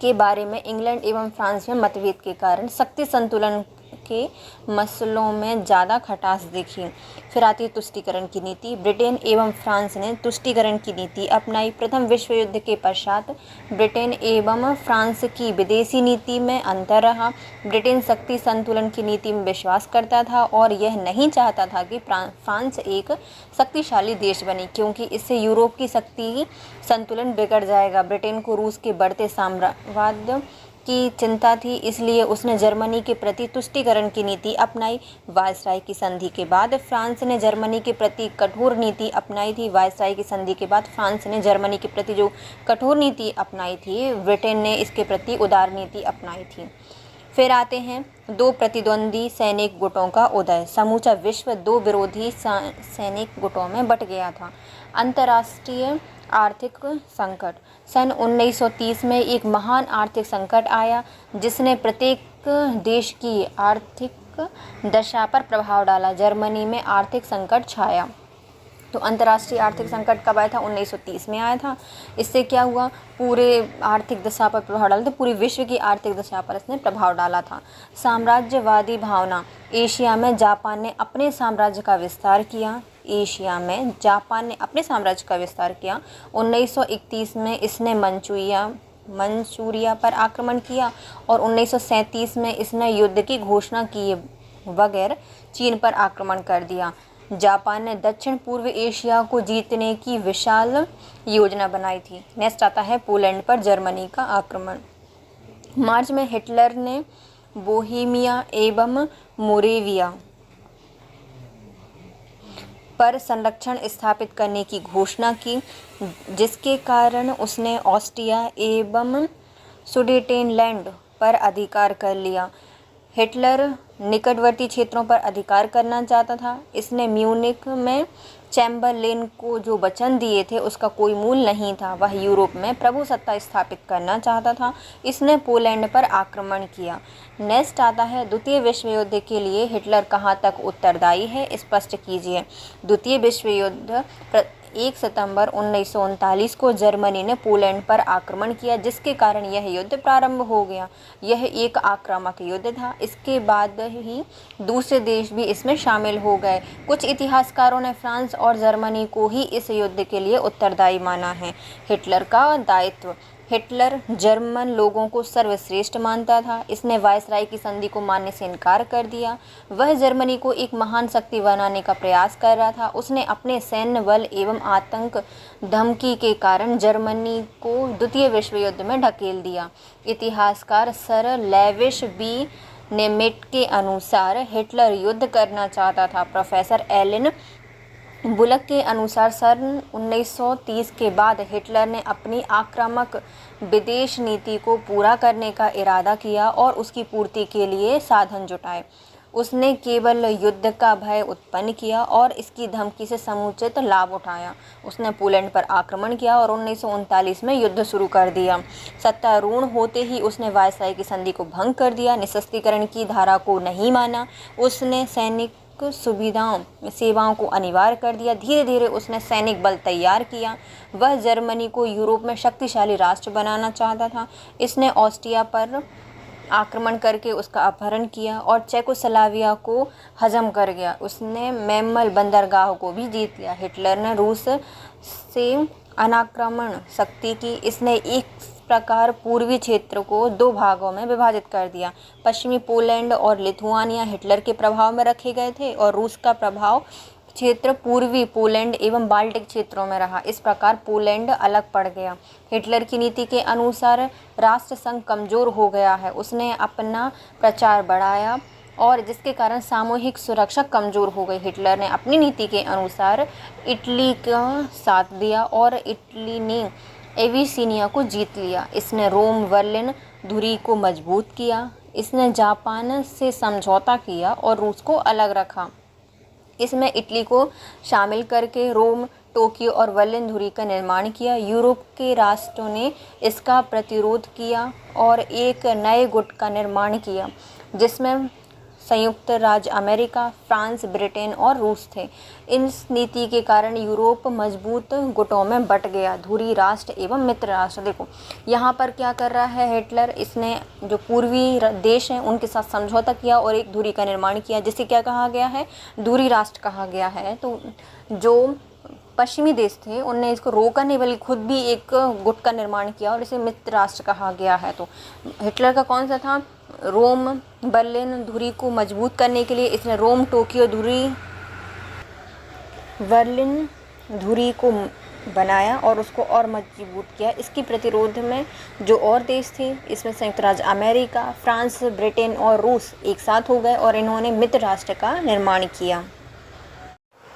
के बारे में इंग्लैंड एवं फ्रांस में मतभेद के कारण शक्ति संतुलन के मसलों में ज़्यादा खटास दिखी। फिर आती है तुष्टीकरण की नीति। ब्रिटेन एवं फ्रांस ने तुष्टीकरण की नीति अपनाई। प्रथम विश्व युद्ध के पश्चात ब्रिटेन एवं फ्रांस की विदेशी नीति में अंतर रहा। ब्रिटेन शक्ति संतुलन की नीति में विश्वास करता था और यह नहीं चाहता था कि फ्रांस एक शक्तिशाली देश बने, क्योंकि इससे यूरोप की शक्ति संतुलन बिगड़ जाएगा। ब्रिटेन को रूस के बढ़ते साम्राज्यवाद की चिंता थी, इसलिए उसने जर्मनी के प्रति तुष्टीकरण की नीति अपनाई। वायसराय की संधि के बाद फ्रांस ने जर्मनी के प्रति कठोर नीति अपनाई थी। वायसराय की संधि के बाद फ्रांस ने जर्मनी के प्रति जो कठोर नीति अपनाई थी, ब्रिटेन ने इसके प्रति उदार नीति अपनाई थी। फिर आते हैं दो प्रतिद्वंदी सैनिक गुटों का उदय। समूचा विश्व दो विरोधी सैनिक गुटों में बट गया था। अंतर्राष्ट्रीय आर्थिक संकट। सन 1930 में एक महान आर्थिक संकट आया जिसने प्रत्येक देश की आर्थिक दशा पर प्रभाव डाला। जर्मनी में आर्थिक संकट छाया। तो अंतर्राष्ट्रीय आर्थिक संकट कब आया था? 1930 में आया था। इससे क्या हुआ? पूरे आर्थिक दशा पर प्रभाव डाला था, पूरे विश्व की आर्थिक दशा पर इसने प्रभाव डाला था। साम्राज्यवादी भावना। एशिया में जापान ने अपने साम्राज्य का विस्तार किया। एशिया में जापान ने अपने साम्राज्य का विस्तार किया। 1931 में इसने मंचूरिया पर आक्रमण किया और 1937 में इसने युद्ध की घोषणा किए बगैर चीन पर आक्रमण कर दिया। जापान ने दक्षिण पूर्व एशिया को जीतने की विशाल योजना बनाई थी। नेक्स्ट आता है पोलैंड पर जर्मनी का आक्रमण। मार्च में हिटलर ने बोहेमिया एवं मोरेविया पर संरक्षण स्थापित करने की घोषणा की, जिसके कारण उसने ऑस्ट्रिया एवं सुडेटेनलैंड पर अधिकार कर लिया। हिटलर निकटवर्ती क्षेत्रों पर अधिकार करना चाहता था। इसने म्यूनिख में चैम्बरलेन को जो वचन दिए थे उसका कोई मूल नहीं था। वह यूरोप में प्रभुसत्ता स्थापित करना चाहता था। इसने पोलैंड पर आक्रमण किया। नेक्स्ट आता है द्वितीय विश्व युद्ध के लिए हिटलर कहाँ तक उत्तरदायी है, स्पष्ट कीजिए। द्वितीय विश्व युद्ध 1 सितंबर 1939 को जर्मनी ने पोलैंड पर आक्रमण किया, जिसके कारण यह युद्ध प्रारंभ हो गया। यह एक आक्रामक युद्ध था। इसके बाद ही दूसरे देश भी इसमें शामिल हो गए। कुछ इतिहासकारों ने फ्रांस और जर्मनी को ही इस युद्ध के लिए उत्तरदायी माना है। हिटलर का दायित्व। हिटलर जर्मन लोगों को सर्वश्रेष्ठ मानता था। इसने वायसराय की संधि को मानने से इनकार कर दिया। वह जर्मनी को एक महान शक्ति बनाने का प्रयास कर रहा था। उसने अपने सैन्य बल एवं आतंक धमकी के कारण जर्मनी को द्वितीय विश्व युद्ध में ढकेल दिया। इतिहासकार सर लेविश बी नेमेट के अनुसार हिटलर युद्ध करना चाहता था। प्रोफेसर एलन बुलक के अनुसार सन 1930 के बाद हिटलर ने अपनी आक्रामक विदेश नीति को पूरा करने का इरादा किया और उसकी पूर्ति के लिए साधन जुटाए। उसने केवल युद्ध का भय उत्पन्न किया और इसकी धमकी से समुचित लाभ उठाया। उसने पोलैंड पर आक्रमण किया और 1939 में युद्ध शुरू कर दिया। सत्तारूढ़ होते ही उसने वायसराय की संधि को भंग कर दिया। निशस्त्रीकरण की धारा को नहीं माना। उसने सैनिक सेवाओं को अनिवार्य कर दिया। धीरे धीरे उसने सैनिक बल तैयार किया। वह जर्मनी को यूरोप में शक्तिशाली राष्ट्र बनाना चाहता था। इसने ऑस्ट्रिया पर आक्रमण करके उसका अपहरण किया और चेकोस्लोवाकिया को हजम कर गया। उसने मेमल बंदरगाह को भी जीत लिया। हिटलर ने रूस से अनाक्रमण शक्ति की। इसने एक प्रकार पूर्वी क्षेत्र को 2 भागों में विभाजित कर दिया। पश्चिमी पोलैंड और लिथुआनिया हिटलर के प्रभाव में रखे गए थे और रूस का प्रभाव क्षेत्र पूर्वी पोलैंड एवं बाल्टिक क्षेत्रों में रहा। इस प्रकार पोलैंड अलग पड़ गया। हिटलर की नीति के अनुसार राष्ट्रसंघ कमजोर हो गया है। उसने अपना प्रचार बढ़ाया और जिसके कारण सामूहिक सुरक्षा कमजोर हो गई। हिटलर ने अपनी नीति के अनुसार इटली का साथ दिया और इटली ने एबिसिनिया को जीत लिया। इसने रोम बर्लिन धुरी को मजबूत किया। इसने जापान से समझौता किया और रूस को अलग रखा। इसमें इटली को शामिल करके रोम, टोक्यो और बर्लिन धुरी का निर्माण किया। यूरोप के राष्ट्रों ने इसका प्रतिरोध किया और एक नए गुट का निर्माण किया, जिसमें संयुक्त राज्य अमेरिका, फ्रांस, ब्रिटेन और रूस थे। इस नीति के कारण यूरोप मजबूत गुटों में बट गया, धुरी राष्ट्र एवं मित्र राष्ट्र। देखो यहाँ पर क्या कर रहा है हिटलर, इसने जो पूर्वी देश हैं उनके साथ समझौता किया और एक धुरी का निर्माण किया, जिसे क्या कहा गया है, धुरी राष्ट्र कहा गया है। तो जो पश्चिमी देश थे उनने इसको रोका नहीं बल्कि खुद भी एक गुट का निर्माण किया और इसे मित्र राष्ट्र कहा गया है। तो हिटलर का कौन सा था, रोम बर्लिन धुरी को मजबूत करने के लिए इसने रोम टोक्यो धुरी बर्लिन धुरी को बनाया और उसको और मजबूत किया। इसकी प्रतिरोध में जो और देश थे, इसमें संयुक्त राज्य अमेरिका, फ्रांस, ब्रिटेन और रूस एक साथ हो गए और इन्होंने मित्र राष्ट्र का निर्माण किया।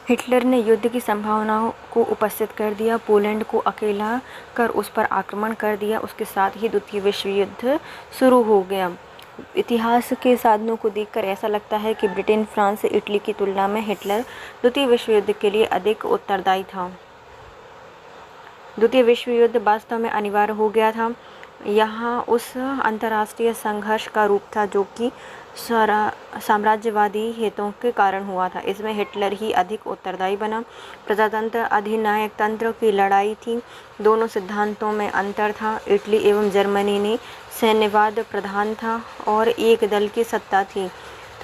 हिटलर ने युद्ध की संभावनाओं को उपस्थित कर दिया, पोलैंड को अकेला कर उस पर आक्रमण कर दिया। उसके साथ ही द्वितीय विश्व युद्ध शुरू हो गया। इतिहास के साधनों को देखकर ऐसा लगता है कि ब्रिटेन, फ्रांस, इटली की तुलना में हिटलर द्वितीय विश्व युद्ध के लिए अधिक उत्तरदायी था। द्वितीय विश्व युद्ध वास्तव में अनिवार्य हो गया था। यहाँ उस अंतर्राष्ट्रीय संघर्ष का रूप था जो कि साम्राज्यवादी हितों के कारण हुआ था। इसमें हिटलर ही अधिक उत्तरदायी बना। प्रजातंत्र अधिनायक तंत्र की लड़ाई थी। दोनों सिद्धांतों में अंतर था। इटली एवं जर्मनी ने सैन्यवाद प्रधान था और एक दल की सत्ता थी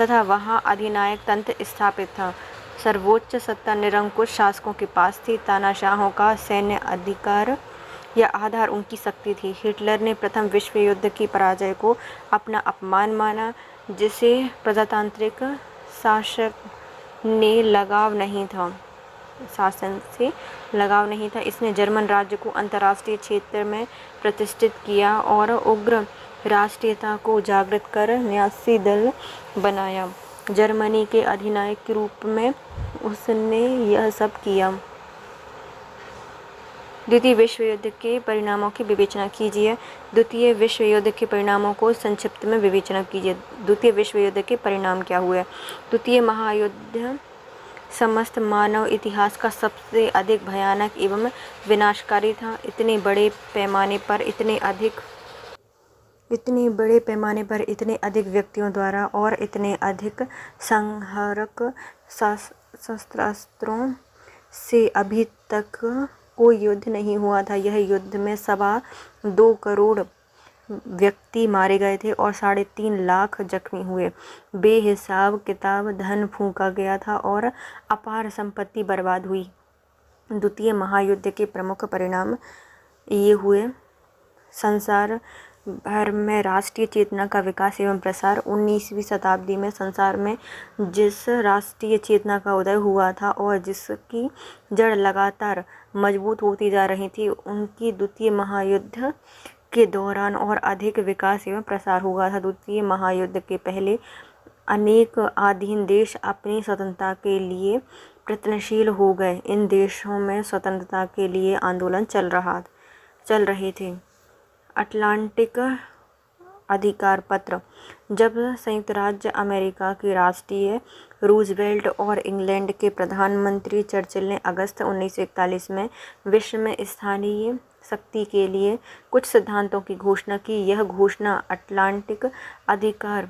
तथा वहाँ अधिनायक तंत्र स्थापित था। सर्वोच्च सत्ता निरंकुश शासकों के पास थी। तानाशाहों का सैन्य अधिकार या आधार उनकी शक्ति थी। हिटलर ने प्रथम विश्व युद्ध की पराजय को अपना अपमान माना, जिसे प्रजातांत्रिक शासन से लगाव नहीं था। इसने जर्मन राज्य को अंतर्राष्ट्रीय क्षेत्र में प्रतिष्ठित किया और उग्र राष्ट्रीयता को जागृत कर न्यासी दल बनाया। जर्मनी के अधिनायक के रूप में उसने यह सब किया। द्वितीय विश्व युद्ध के परिणामों की विवेचना कीजिए। द्वितीय विश्व युद्ध के परिणामों को संक्षिप्त में विवेचना कीजिए। द्वितीय विश्व युद्ध के परिणाम क्या हुए? द्वितीय महायुद्ध समस्त मानव इतिहास का सबसे अधिक भयानक एवं विनाशकारी था। इतने बड़े पैमाने पर इतने अधिक व्यक्तियों द्वारा और इतने अधिक संहारक शस्त्रास्त्रों से अभी तक कोई युद्ध नहीं हुआ था। यह युद्ध में 2.25 करोड़ व्यक्ति मारे गए थे और 3.5 लाख जख्मी हुए। बेहिसाब किताब धन फूंका गया था और अपार संपत्ति बर्बाद हुई। द्वितीय महायुद्ध के प्रमुख परिणाम ये हुए। संसार भर में राष्ट्रीय चेतना का विकास एवं प्रसार। 19वीं शताब्दी में संसार में जिस राष्ट्रीय चेतना का उदय हुआ था और जिसकी जड़ लगातार मजबूत होती जा रही थी, उनकी द्वितीय महायुद्ध के दौरान और अधिक विकास एवं प्रसार हुआ था। द्वितीय महायुद्ध के पहले अनेक अधीन देश अपनी स्वतंत्रता के लिए प्रयत्नशील हो गए। इन देशों में स्वतंत्रता के लिए आंदोलन चल रहे थे। अटलांटिक अधिकार पत्र। जब संयुक्त राज्य अमेरिका के राष्ट्रीय रूजवेल्ट और इंग्लैंड के प्रधानमंत्री चर्चिल ने अगस्त 1941 में विश्व में स्थानीय शक्ति के लिए कुछ सिद्धांतों की घोषणा की, यह घोषणा अटलांटिक अधिकार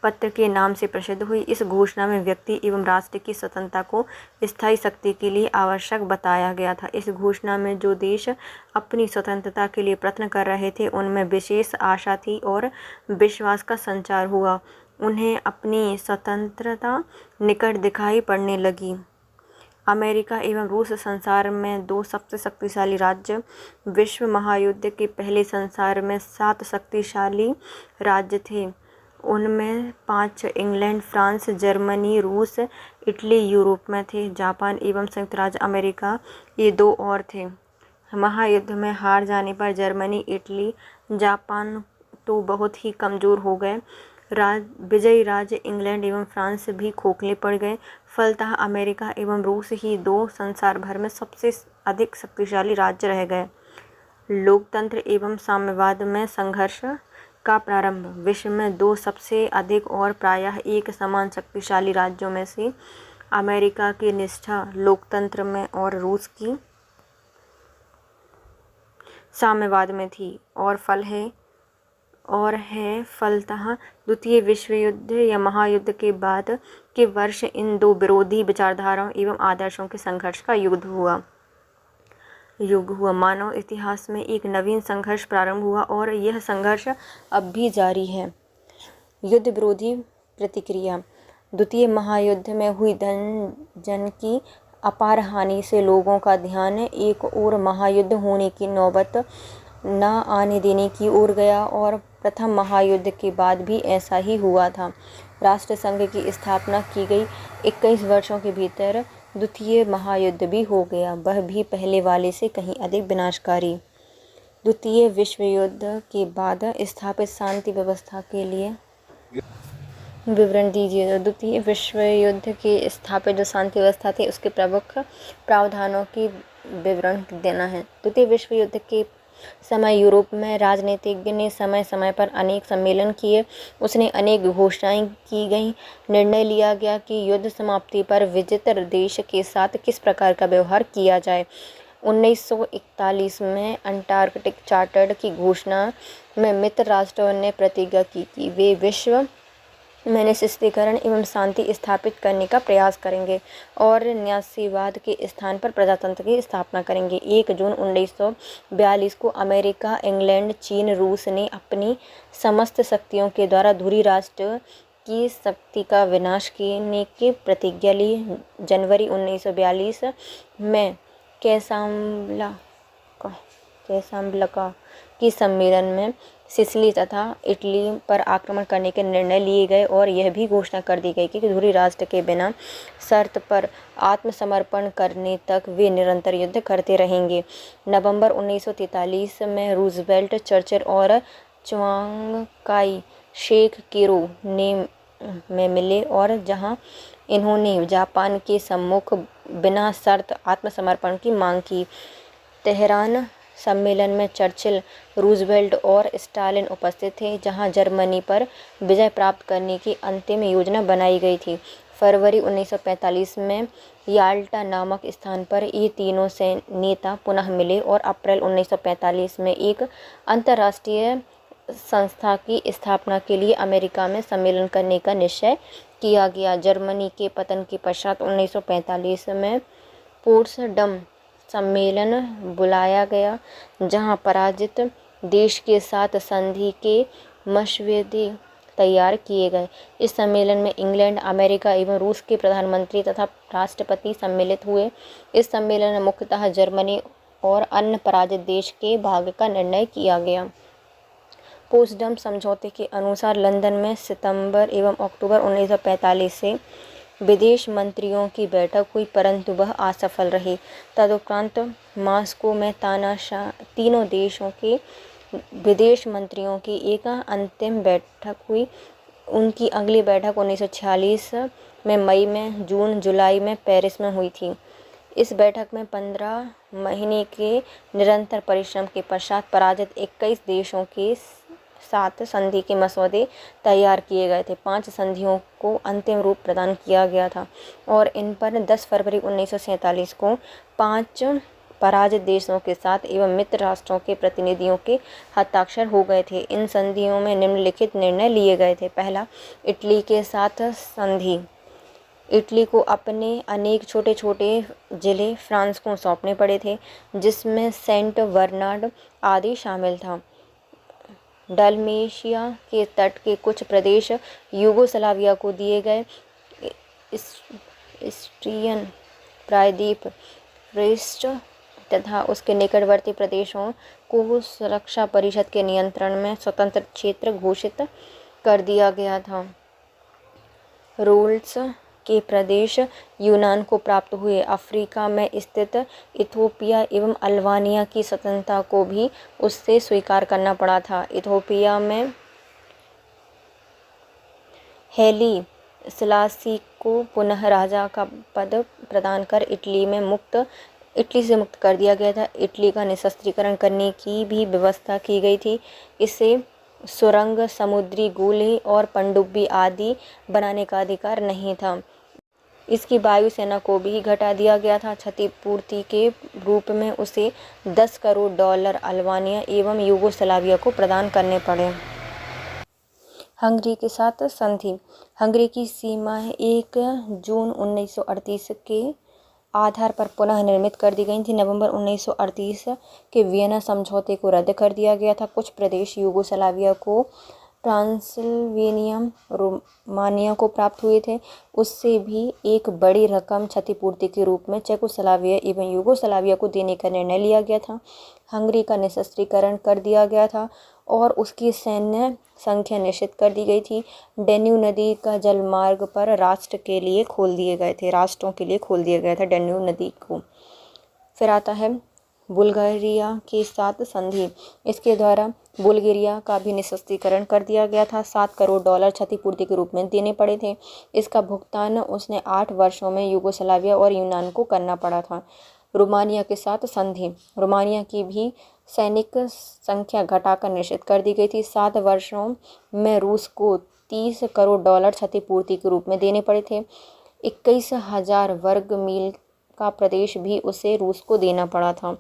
पत्र के नाम से प्रसिद्ध हुई। इस घोषणा में व्यक्ति एवं राष्ट्र की स्वतंत्रता को स्थायी शक्ति के लिए आवश्यक बताया गया था। इस घोषणा में जो देश अपनी स्वतंत्रता के लिए प्रयत्न कर रहे थे, उनमें विशेष आशा थी और विश्वास का संचार हुआ। उन्हें अपनी स्वतंत्रता निकट दिखाई पड़ने लगी। अमेरिका एवं रूस संसार में 2 सबसे शक्तिशाली राज्य। विश्व महायुद्ध के पहले संसार में 7 शक्तिशाली राज्य थे। उनमें 5 इंग्लैंड, फ्रांस, जर्मनी, रूस, इटली यूरोप में थे। जापान एवं संयुक्त राज्य अमेरिका ये 2 और थे। महायुद्ध में हार जाने पर जर्मनी, इटली, जापान तो बहुत ही कमज़ोर हो गए। विजयी राज्य इंग्लैंड एवं फ्रांस भी खोखले पड़ गए। फलतः अमेरिका एवं रूस ही 2 संसार भर में सबसे अधिक शक्तिशाली राज्य रह गए। लोकतंत्र एवं साम्यवाद में संघर्ष का प्रारंभ। विश्व में 2 सबसे अधिक और प्रायः एक समान शक्तिशाली राज्यों में से अमेरिका की निष्ठा लोकतंत्र में और रूस की साम्यवाद में थी और है फलतः द्वितीय विश्व युद्ध या महायुद्ध के बाद के वर्ष इन 2 विरोधी विचारधाराओं एवं आदर्शों के संघर्ष का युग हुआ। मानव इतिहास में एक नवीन संघर्ष प्रारंभ हुआ और यह संघर्ष अब भी जारी है। युद्ध विरोधी प्रतिक्रिया। द्वितीय महायुद्ध में हुई धन जन की अपार हानि से लोगों का ध्यान एक ओर महायुद्ध होने की नौबत न आने देने की ओर गया और प्रथम महायुद्ध के बाद भी ऐसा ही हुआ था। राष्ट्रसंघ की स्थापना की गई। 21 वर्षों के भीतर द्वितीय महायुद्ध भी हो गया, वह भी पहले वाले से कहीं अधिक विनाशकारी। द्वितीय विश्व युद्ध के बाद स्थापित शांति व्यवस्था के लिए विवरण दीजिए। द्वितीय विश्व युद्ध के स्थापित जो शांति व्यवस्था थी उसके प्रमुख प्रावधानों की विवरण देना है। द्वितीय विश्व युद्ध के समय यूरोप में राजनीतिज्ञ ने समय समय पर अनेक सम्मेलन किए। उसने अनेक घोषणाएं की गई। निर्णय लिया गया कि युद्ध समाप्ति पर विजेता देश के साथ किस प्रकार का व्यवहार किया जाए। 1941 में अंटार्कटिक चार्टर की घोषणा में मित्र राष्ट्रों ने प्रतिज्ञा की कि वे विश्व में निःशस्त्रीकरण एवं शांति स्थापित करने का प्रयास करेंगे और न्यासीवाद के स्थान पर प्रजातंत्र की स्थापना करेंगे। 1 जून 1942 को अमेरिका, इंग्लैंड, चीन, रूस ने अपनी समस्त शक्तियों के द्वारा धुरी राष्ट्र की शक्ति का विनाश करने की प्रतिज्ञा ली। जनवरी 1942 में कैसाब्लांका की सम्मेलन में सिसिली तथा इटली पर आक्रमण करने के निर्णय लिए गए और यह भी घोषणा कर दी गई कि धुरी राष्ट्र के बिना शर्त पर आत्मसमर्पण करने तक वे निरंतर युद्ध करते रहेंगे। नवंबर 1943 में रूजवेल्ट, चर्चिल और चियांग काई शेक कैरो में मिले और जहां इन्होंने जापान के सम्मुख बिना शर्त आत्मसमर्पण की मांग की। तेहरान सम्मेलन में चर्चिल, रूजवेल्ट और स्टालिन उपस्थित थे, जहां जर्मनी पर विजय प्राप्त करने की अंतिम योजना बनाई गई थी। फरवरी 1945 में याल्टा नामक स्थान पर ये तीनों नेता पुनः मिले और अप्रैल 1945 में एक अंतर्राष्ट्रीय संस्था की स्थापना के लिए अमेरिका में सम्मेलन करने का निश्चय किया गया। जर्मनी के पतन के पश्चात 1945 में पोट्सडम सम्मेलन बुलाया गया, जहां पराजित देश के साथ संधि के मसौदे तैयार किए गए। इस सम्मेलन में इंग्लैंड, अमेरिका एवं रूस के प्रधानमंत्री तथा राष्ट्रपति सम्मिलित हुए। इस सम्मेलन में मुख्यतः जर्मनी और अन्य पराजित देश के भाग का निर्णय किया गया। पोट्सडम समझौते के अनुसार लंदन में सितंबर एवं अक्टूबर 1945 से विदेश मंत्रियों की बैठक हुई, परंतु वह असफल रही। तदुपरांत मॉस्को में तीनों देशों के विदेश मंत्रियों की एक अंतिम बैठक हुई। उनकी अगली बैठक 1946 में मई में, जून, जुलाई में पेरिस में हुई थी। इस बैठक में 15 महीने के निरंतर परिश्रम के पश्चात पराजित 21 देशों के साथ संधि के मसौदे तैयार किए गए थे। 5 संधियों को अंतिम रूप प्रदान किया गया था और इन पर 10 फरवरी 1947 को 5 पराजित देशों के साथ एवं मित्र राष्ट्रों के प्रतिनिधियों के हस्ताक्षर हो गए थे। इन संधियों में निम्नलिखित निर्णय लिए गए थे। पहला, इटली के साथ संधि। इटली को अपने अनेक छोटे छोटे जिले फ्रांस को सौंपने पड़े थे, जिसमें सेंट बर्नार्ड आदि शामिल था। डाल्मेशिया के तट के कुछ प्रदेश यूगोस्लाविया को दिए गए। इस्ट्रियन प्रायद्वीप, ब्रेस्ट तथा उसके निकटवर्ती प्रदेशों को सुरक्षा परिषद के नियंत्रण में स्वतंत्र क्षेत्र घोषित कर दिया गया था। रोल्स के प्रदेश यूनान को प्राप्त हुए। अफ्रीका में स्थित इथोपिया एवं अल्बानिया की स्वतंत्रता को भी उससे स्वीकार करना पड़ा था। इथोपिया में हैली सेलासी को पुनः राजा का पद प्रदान कर इटली से मुक्त कर दिया गया था। इटली का निःशस्त्रीकरण करने की भी व्यवस्था की गई थी। इसे सुरंग, समुद्री गोले और पनडुब्बी आदि बनाने का अधिकार नहीं था। इसकी वायुसेना को भी घटा दिया गया था। क्षतिपूर्ति के रूप में उसे $10 करोड़ अल्बानिया एवं यूगोस्लाविया को प्रदान करने पड़े। हंगरी के साथ संधि। हंगरी की सीमाएं 1 जून 1938 के आधार पर पुनः निर्मित कर दी गई थी। नवंबर 1938 के वियना समझौते को रद्द कर दिया गया था। कुछ प्रदेश यूगोस्लाविया को, ट्रांसिल्वेनिया, रोमानिया को प्राप्त हुए थे। उससे भी एक बड़ी रकम क्षतिपूर्ति के रूप में चेकोस्लोवाकिया एवं यूगोस्लाविया को देने का निर्णय लिया गया था। हंगरी का निःशस्त्रीकरण कर दिया गया था और उसकी सैन्य संख्या निश्चित कर दी गई थी। डेन्यूब नदी का जलमार्ग पर राष्ट्रों के लिए खोल दिया गया था डेन्यूब नदी को। फिर आता है बुल्गारिया के साथ संधि। इसके द्वारा बुल्गारिया का भी निःशस्त्रीकरण कर दिया गया था। $7 करोड़ क्षतिपूर्ति के रूप में देने पड़े थे। इसका भुगतान उसने 8 वर्षों में यूगोस्लाविया और यूनान को करना पड़ा था। रोमानिया के साथ संधि। रोमानिया की भी सैनिक संख्या घटाकर निश्चित कर दी गई थी। 7 वर्षों में रूस को $30 करोड़ क्षतिपूर्ति के रूप में देने पड़े थे। 21,000 वर्ग मील का प्रदेश भी उसे रूस को देना पड़ा था।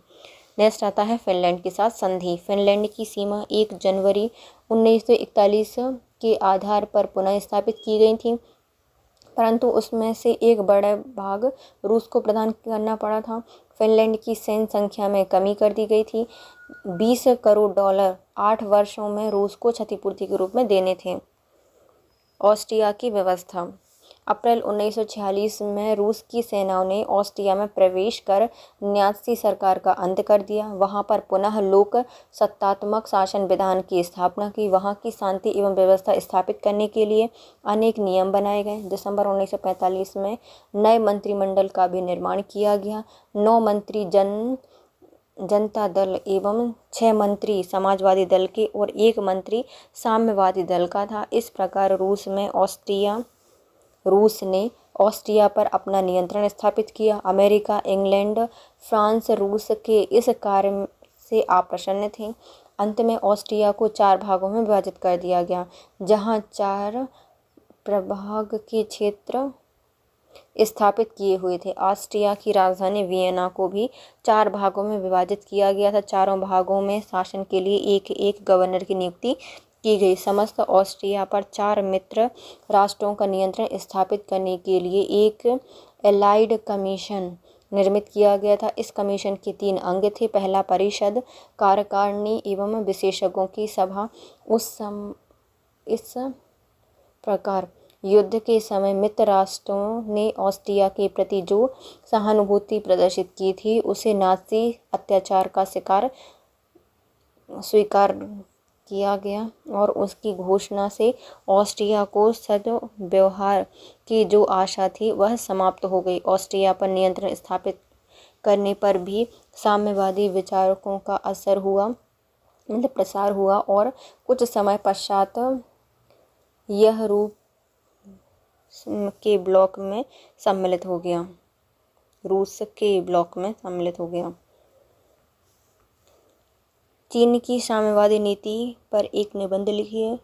नेक्स्ट आता है फिनलैंड के साथ संधि। फिनलैंड की सीमा 1 जनवरी 1941 के आधार पर पुनः स्थापित की गई थी, परंतु उसमें से एक बड़ा भाग रूस को प्रदान करना पड़ा था। फिनलैंड की सैन्य संख्या में कमी कर दी गई थी। 20 करोड़ डॉलर 8 वर्षों में रूस को क्षतिपूर्ति के रूप में देने थे। ऑस्ट्रिया की व्यवस्था। अप्रैल 1946 में रूस की सेनाओं ने ऑस्ट्रिया में प्रवेश कर नाज़ी सरकार का अंत कर दिया। वहां पर पुनः लोक सत्तात्मक शासन विधान की स्थापना की। वहां की शांति एवं व्यवस्था स्थापित करने के लिए अनेक नियम बनाए गए। दिसंबर 1945 में नए मंत्रिमंडल का भी निर्माण किया गया। 9 मंत्री जनता दल एवं 6 मंत्री समाजवादी दल के और 1 मंत्री साम्यवादी दल का था। इस प्रकार रूस ने ऑस्ट्रिया पर अपना नियंत्रण स्थापित किया। अमेरिका, इंग्लैंड, फ्रांस रूस के इस कार्य से अप्रसन्न थे। अंत में ऑस्ट्रिया को 4 भागों में विभाजित कर दिया गया, जहां 4 प्रभाग के क्षेत्र स्थापित किए हुए थे। ऑस्ट्रिया की राजधानी वियना को भी 4 भागों में विभाजित किया गया था। चारों भागों में शासन के लिए एक गवर्नर की नियुक्ति की गई। समस्त ऑस्ट्रिया पर 4 मित्र राष्ट्रों का नियंत्रण स्थापित करने के लिए एक एलाइड कमीशन निर्मित किया गया था। इस कमीशन के 3 अंग थे। पहला, परिषद, कार्यकारिणी एवं विशेषज्ञों की सभा। इस प्रकार युद्ध के समय मित्र राष्ट्रों ने ऑस्ट्रिया के प्रति जो सहानुभूति प्रदर्शित की थी, उसे नाज़ी अत्याचार का शिकार स्वीकार किया गया और उसकी घोषणा से ऑस्ट्रिया को सद्व्यवहार की जो आशा थी वह समाप्त हो गई। ऑस्ट्रिया पर नियंत्रण स्थापित करने पर भी साम्यवादी विचारकों का प्रसार हुआ और कुछ समय पश्चात यह रूस के ब्लॉक में सम्मिलित हो गया। चीन की साम्यवादी नीति पर एक निबंध लिखिए।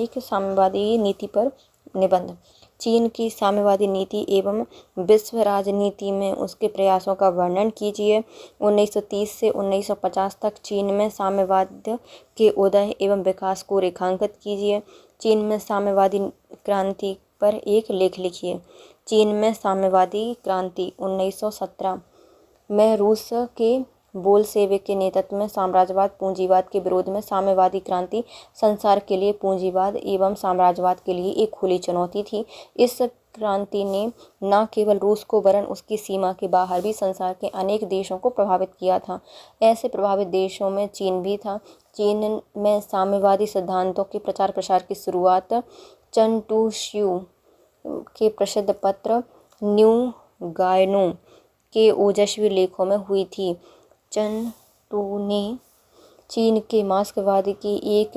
एक साम्यवादी नीति पर निबंध। चीन की साम्यवादी नीति एवं विश्व राजनीति में उसके प्रयासों का वर्णन कीजिए। 1930 से 1950 तक चीन में साम्यवाद के उदय एवं विकास को रेखांकित कीजिए। चीन में साम्यवादी क्रांति पर एक लेख लिखिए। चीन में साम्यवादी क्रांति 1917 में रूस के बोल्शेविक के नेतृत्व में साम्राज्यवाद पूंजीवाद के विरोध में साम्यवादी क्रांति संसार के लिए पूंजीवाद एवं साम्राज्यवाद के लिए एक खुली चुनौती थी। इस क्रांति ने न केवल रूस को वरन उसकी सीमा के बाहर भी संसार के अनेक देशों को प्रभावित किया था। ऐसे प्रभावित देशों में चीन भी था। चीन में साम्यवादी सिद्धांतों के प्रचार प्रसार की शुरुआत चन टू श्यू के प्रसिद्ध पत्र न्यू गायनो के ओजस्वी लेखों में हुई थी। चन टू ने चीन के मार्क्सवाद की एक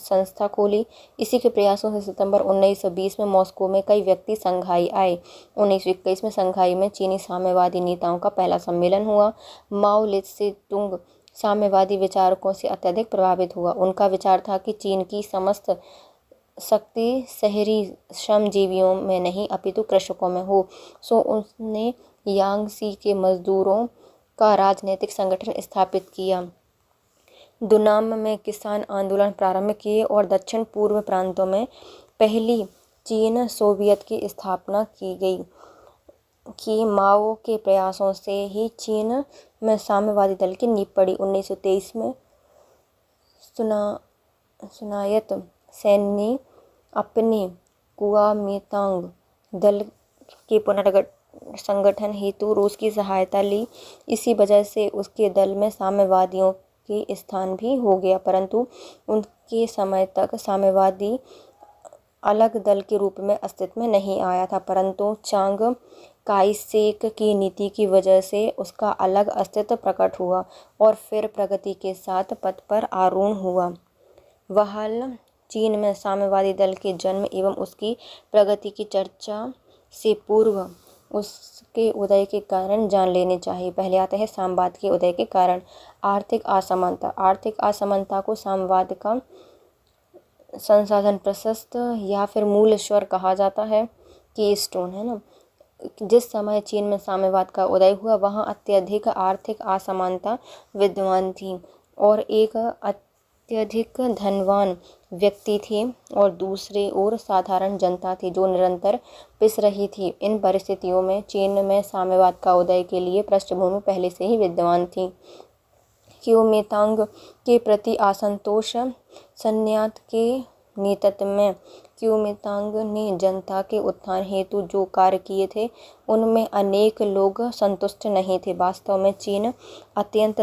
संस्था खोली। इसी के प्रयासों से सितंबर 1920 में मॉस्को में कई व्यक्ति संघाई आए। 1921 में संघाई में चीनी साम्यवादी नेताओं का पहला सम्मेलन हुआ। माओ त्से-तुंग साम्यवादी विचारकों से अत्यधिक प्रभावित हुआ। उनका विचार था कि चीन की समस्त शक्ति शहरी श्रमजीवियों में नहीं अपितु कृषकों में हो। सो उसने यांगसी के मजदूरों का राजनीतिक संगठन स्थापित किया। दुनाम में किसान आंदोलन प्रारंभ किए और दक्षिण पूर्व प्रांतों में पहली चीन सोवियत की स्थापना की गई। कि माओ के प्रयासों से ही चीन में साम्यवादी दल की नींव पड़ी। 1923 में सुनायत सेन ने अपने कुओमिंतांग दल के संगठन हेतु रूस की सहायता ली। इसी वजह से उसके दल में साम्यवादियों के स्थान भी हो गया, परंतु उनके समय तक साम्यवादी अलग दल के रूप में अस्तित्व में नहीं आया था। परंतु चांग काई शेक की नीति की वजह से उसका अलग अस्तित्व प्रकट हुआ और फिर प्रगति के साथ पथ पर आरूढ़ हुआ। वहाल चीन में साम्यवादी दल के जन्म एवं उसकी प्रगति की चर्चा से पूर्व उसके उदय के कारण जान लेने चाहिए। पहले आते हैं साम्यवाद के उदय के कारण। आर्थिक असमानता। आर्थिक असमानता को साम्यवाद का संसाधन प्रशस्त या फिर मूल स्वर कहा जाता है। की स्टोन है ना। जिस समय चीन में साम्यवाद का उदय हुआ वहाँ अत्यधिक आर्थिक असमानता विद्यमान थी और एक अत्यधिक धनवान व्यक्ति थे और दूसरी ओर साधारण जनता थी जो निरंतर पिस रही थी। इन परिस्थितियों में चीन में साम्यवाद का उदय के लिए पृष्ठभूमि पहले से ही विद्यमान थी। क्योमितांग के प्रति असंतोष सन्यात के नेतृत्व में क्योमितांग ने जनता के उत्थान हेतु जो कार्य किए थे उनमें अनेक लोग संतुष्ट नहीं थे। वास्तव में चीन अत्यंत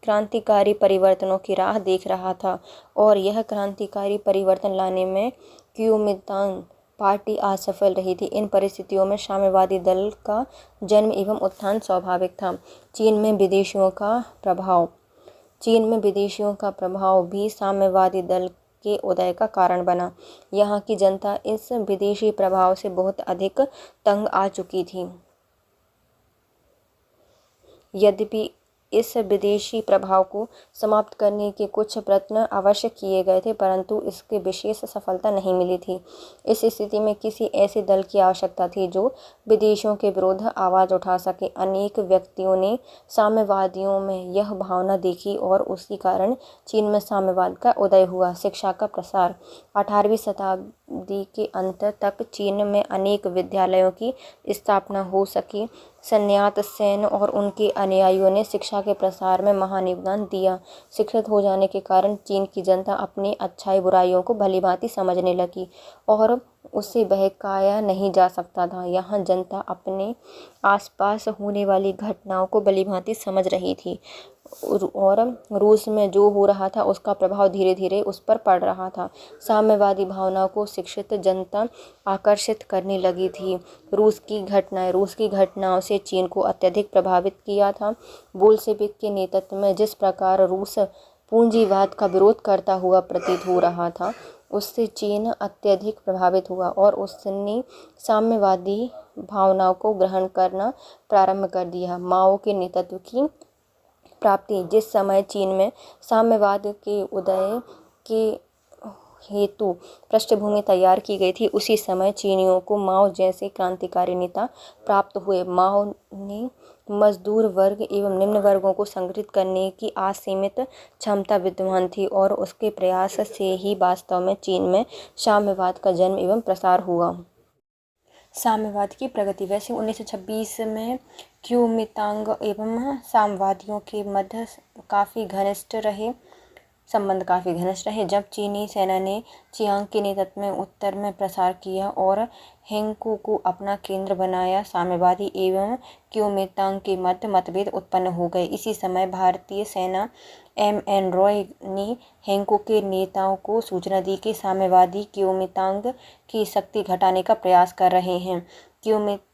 क्रांतिकारी परिवर्तनों की राह देख रहा था और यह क्रांतिकारी परिवर्तन लाने में क्योमितांग पार्टी असफल रही थी। इन परिस्थितियों में साम्यवादी दल का जन्म एवं उत्थान स्वाभाविक था। चीन में विदेशियों का प्रभाव भी साम्यवादी दल के उदय का कारण बना। यहाँ की जनता इस विदेशी प्रभाव से बहुत अधिक तंग आ चुकी थी। यद्यपि इस विदेशी प्रभाव को समाप्त करने के कुछ प्रयत्न अवश्य किए गए थे परंतु इसके विशेष सफलता नहीं मिली थी। इस स्थिति में किसी ऐसे दल की आवश्यकता थी जो विदेशियों के विरुद्ध आवाज़ उठा सके। अनेक व्यक्तियों ने साम्यवादियों में यह भावना देखी और उसी कारण चीन में साम्यवाद का उदय हुआ। शिक्षा का प्रसार 18वीं शताब्दी के अंत तक चीन में अनेक विद्यालयों की स्थापना हो सकी। सन्यात सेन और उनके अनुयायियों ने शिक्षा के प्रसार में महान योगदान दिया। शिक्षित हो जाने के कारण चीन की जनता अपनी अच्छाई बुराइयों को भलीभांति समझने लगी और उससे बहकाया नहीं जा सकता था। यहाँ जनता अपने आसपास होने वाली घटनाओं को भलीभांति समझ रही थी और रूस में जो हो रहा था उसका प्रभाव धीरे धीरे उस पर पड़ रहा था। साम्यवादी भावनाओं को शिक्षित जनता आकर्षित करने लगी थी। रूस की घटनाओं से चीन को अत्यधिक प्रभावित किया था। बोल्शेविक के नेतृत्व में जिस प्रकार रूस पूंजीवाद का विरोध करता हुआ प्रतीत हो रहा था उससे चीन अत्यधिक प्रभावित हुआ और उसने साम्यवादी भावनाओं को ग्रहण करना प्रारंभ कर दिया। माओ के नेतृत्व की प्राप्ति जिस समय चीन में साम्यवाद के उदय के हेतु पृष्ठभूमि तैयार की गई थी उसी समय चीनियों को माओ जैसे क्रांतिकारी नेता प्राप्त हुए। माओ ने मजदूर वर्ग एवं निम्न वर्गों को संगठित करने की असीमित क्षमता विद्यमान थी और उसके प्रयास से ही वास्तव में चीन में साम्यवाद का जन्म एवं प्रसार हुआ। साम्यवाद की प्रगति वैसे 1926 में क्योमितांग एवं साम्यवादियों के मध्य संबंध काफ़ी घनिष्ठ रहे। जब चीनी सेना ने चियांग के नेतृत्व में उत्तर में प्रसार किया और हेंगकू को अपना केंद्र बनाया साम्यवादी एवं क्योमितांग के मध्य मतभेद उत्पन्न हो गए। इसी समय भारतीय सेना M.N. रॉय ने हेंगकू के नेताओं को सूचना दी कि साम्यवादी क्योमितांग की शक्ति घटाने का प्रयास कर रहे हैं। क्योमितांगी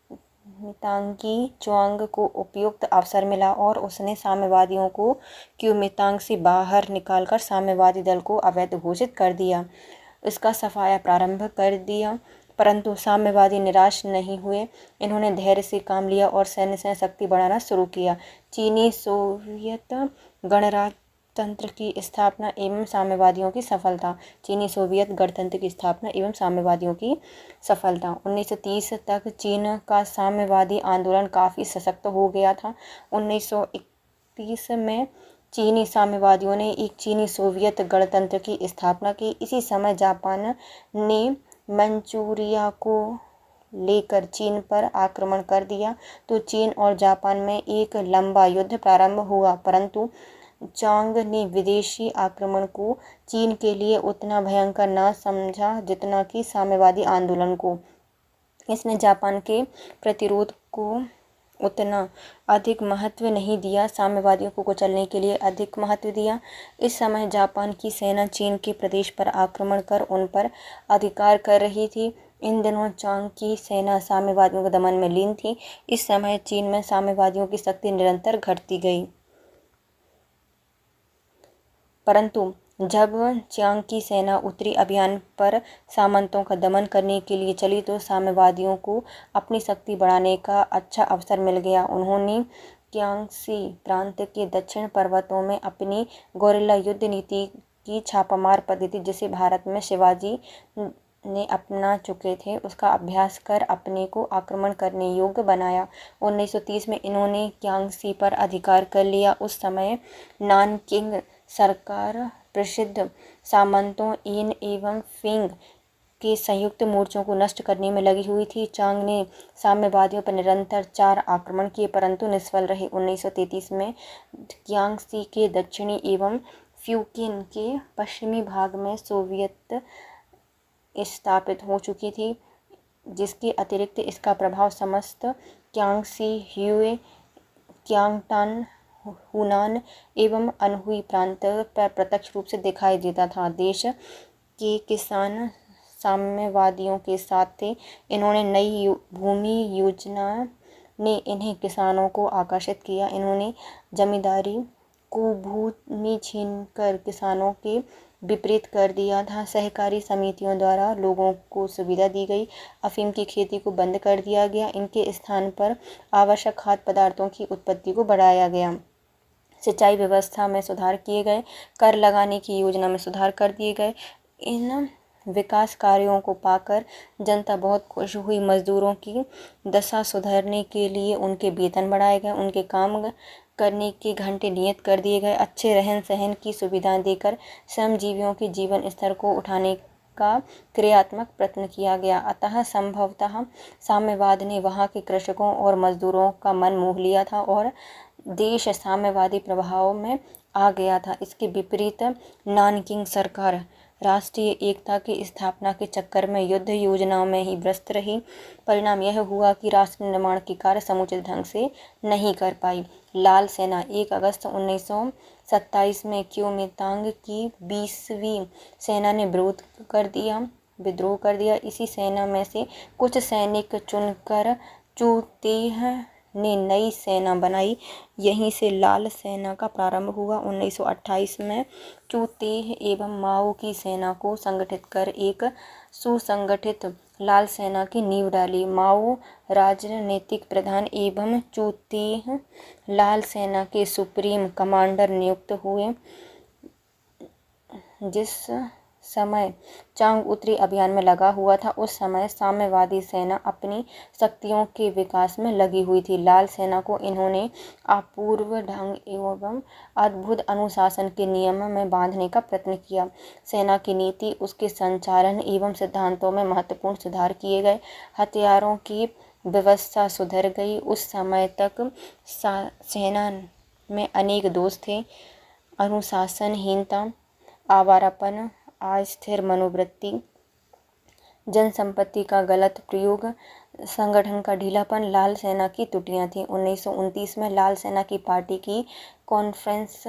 च्वांग को उपयुक्त अवसर मिला और उसने साम्यवादियों को क्योमितांग से बाहर निकालकर साम्यवादी दल को अवैध घोषित कर दिया, इसका सफाया प्रारंभ कर दिया। परंतु साम्यवादी निराश नहीं हुए। इन्होंने धैर्य से काम लिया और सैन्य से शक्ति बढ़ाना शुरू किया। चीनी सोवियत गणतंत्र की स्थापना एवं साम्यवादियों की सफलता 1930 तक चीन का साम्यवादी आंदोलन काफ़ी सशक्त हो गया था। 1931 में चीनी साम्यवादियों ने एक चीनी सोवियत गणतंत्र की स्थापना की। इसी समय जापान ने मंचूरिया को लेकर चीन पर आक्रमण कर दिया तो चीन और जापान में एक लंबा युद्ध प्रारंभ हुआ। परंतु चांग ने विदेशी आक्रमण को चीन के लिए उतना भयंकर न समझा जितना कि साम्यवादी आंदोलन को। इसने जापान के प्रतिरोध को उतना अधिक महत्व नहीं दिया, साम्यवादियों को कुचलने के लिए अधिक महत्व दिया। इस समय जापान की सेना चीन के प्रदेश पर आक्रमण कर उन पर अधिकार कर रही थी। इन दिनों चांग की सेना साम्यवादियों के दमन में लीन थी। इस समय चीन में साम्यवादियों की शक्ति निरंतर घटती गई। परंतु जब चियांग की सेना उत्तरी अभियान पर सामंतों का दमन करने के लिए चली तो साम्यवादियों को अपनी शक्ति बढ़ाने का अच्छा अवसर मिल गया। उन्होंने क्यांगसी प्रांत के दक्षिण पर्वतों में अपनी गोरिल्ला युद्ध नीति की छापामार पद्धति जिसे भारत में शिवाजी ने अपना चुके थे उसका अभ्यास कर अपने को आक्रमण करने योग्य बनाया। 1930 में इन्होंने क्यांग्सी पर अधिकार कर लिया। उस समय नानकिंग सरकार प्रसिद्ध सामंतों इन एवं फिंग के संयुक्त मोर्चों को नष्ट करने में लगी हुई थी। चांग ने साम्यवादियों पर निरंतर 4 आक्रमण किए परंतु निष्फल रहे। 1933 में क्यांग्सी के दक्षिणी एवं फ्यूकिन के पश्चिमी भाग में सोवियत स्थापित हो चुकी थी, जिसके अतिरिक्त इसका प्रभाव समस्त क्यांग्सी, ह्यूए, क्यांगटान, हुनान एवं अनहुई प्रांत पर प्रत्यक्ष रूप से दिखाई देता था। देश के किसान साम्यवादियों के साथ थे। इन्होंने नई भूमि योजना ने इन्हें किसानों को आकर्षित किया। इन्होंने जमींदारी को भूमि छीनकर किसानों के विपरीत कर दिया था। सहकारी समितियों द्वारा लोगों को सुविधा दी गई। अफीम की खेती को बंद कर दिया गया। इनके स्थान पर आवश्यक खाद्य पदार्थों की उत्पत्ति को बढ़ाया गया। सिंचाई व्यवस्था में सुधार किए गए। कर लगाने की योजना में सुधार कर दिए गए। इन विकास कार्यों को पाकर जनता बहुत खुश हुई। मजदूरों की दशा सुधारने के लिए उनके वेतन बढ़ाए गए। उनके काम करने के घंटे नियत कर दिए गए। अच्छे रहन सहन की सुविधाएं देकर श्रमजीवियों के जीवन स्तर को उठाने का क्रियात्मक प्रयत्न किया गया। अतः संभवतः साम्यवाद ने वहाँ के कृषकों और मजदूरों का मन मोह लिया था और देश साम्यवादी प्रभाव में आ गया था। इसके विपरीत नानकिंग सरकार राष्ट्रीय एकता की स्थापना के चक्कर में युद्ध योजनाओं में ही व्यस्त रही। परिणाम यह हुआ कि राष्ट्र निर्माण के कार्य समुचित ढंग से नहीं कर पाई। लाल सेना 1 अगस्त 1927 में क्योमितांग की 20वीं सेना ने विद्रोह कर दिया। इसी सेना में से कुछ सैनिक चुनकर चूतेह ने नई सेना बनाई। यहीं से लाल सेना का प्रारंभ हुआ। 1928 में चूतेह एवं माओ की सेना को संगठित कर एक सुसंगठित लाल सेना की नींव डाली। माओ राजनीतिक प्रधान एवं चूतेह लाल सेना के सुप्रीम कमांडर नियुक्त हुए। जिस समय चांग उत्तरी अभियान में लगा हुआ था उस समय साम्यवादी सेना अपनी शक्तियों के विकास में लगी हुई थी। लाल सेना को इन्होंने अपूर्व ढंग एवं अद्भुत अनुशासन के नियम में बांधने का प्रयत्न किया। सेना की नीति, उसके संचालन एवं सिद्धांतों में महत्वपूर्ण सुधार किए गए। हथियारों की व्यवस्था सुधर गई। उस समय तक सेना में अनेक दोष थे: अनुशासनहीनता, आवारापन, अस्थिर मनोवृत्ति, जनसंपत्ति का गलत प्रयोग, संगठन का ढीलापन। लाल सेना की त्रुटियां थीं। 1929 में लाल सेना की पार्टी की कॉन्फ्रेंस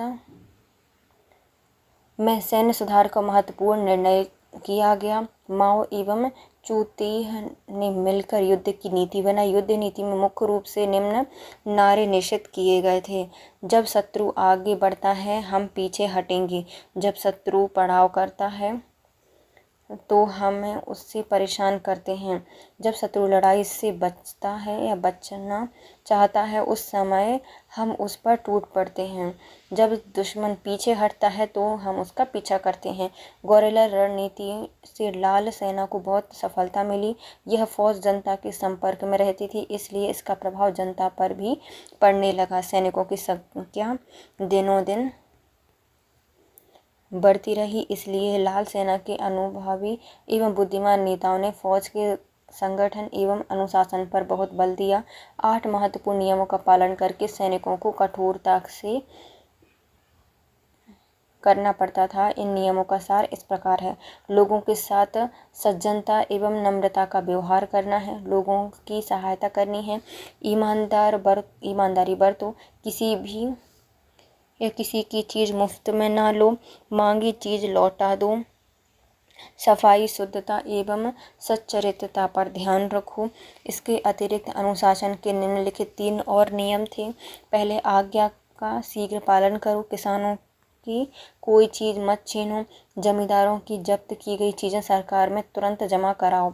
में सैन्य सुधार का महत्वपूर्ण निर्णय किया गया। माओ एवं चूतेह ने मिलकर युद्ध की नीति बनाई। युद्ध नीति में मुख्य रूप से निम्न नारे निश्चित किए गए थे: जब शत्रु आगे बढ़ता है हम पीछे हटेंगे, जब शत्रु पड़ाव करता है तो हमें उससे परेशान करते हैं, जब शत्रु लड़ाई से बचता है या बचना चाहता है उस समय हम उस पर टूट पड़ते हैं, जब दुश्मन पीछे हटता है तो हम उसका पीछा करते हैं। गोरिल्ला रणनीति से लाल सेना को बहुत सफलता मिली। यह फौज जनता के संपर्क में रहती थी, इसलिए इसका प्रभाव जनता पर भी पड़ने लगा। सैनिकों की संख्या दिनों दिन बढ़ती रही, इसलिए लाल सेना के अनुभवी एवं बुद्धिमान नेताओं ने फौज के संगठन एवं अनुशासन पर बहुत बल दिया। 8 महत्वपूर्ण नियमों का पालन करके सैनिकों को कठोरता से करना पड़ता था। इन नियमों का सार इस प्रकार है: लोगों के साथ सज्जनता एवं नम्रता का व्यवहार करना है, लोगों की सहायता करनी है, ईमानदारी बरतो, किसी की चीज़ मुफ्त में ना लो, मांगी चीज़ लौटा दो, सफाई, शुद्धता एवं सच्चरित्रता पर ध्यान रखो। इसके अतिरिक्त अनुशासन के निम्नलिखित 3 और नियम थे: पहले, आज्ञा का शीघ्र पालन करो, किसानों की कोई चीज़ मत छीनो, जमींदारों की जब्त की गई चीज़ें सरकार में तुरंत जमा कराओ।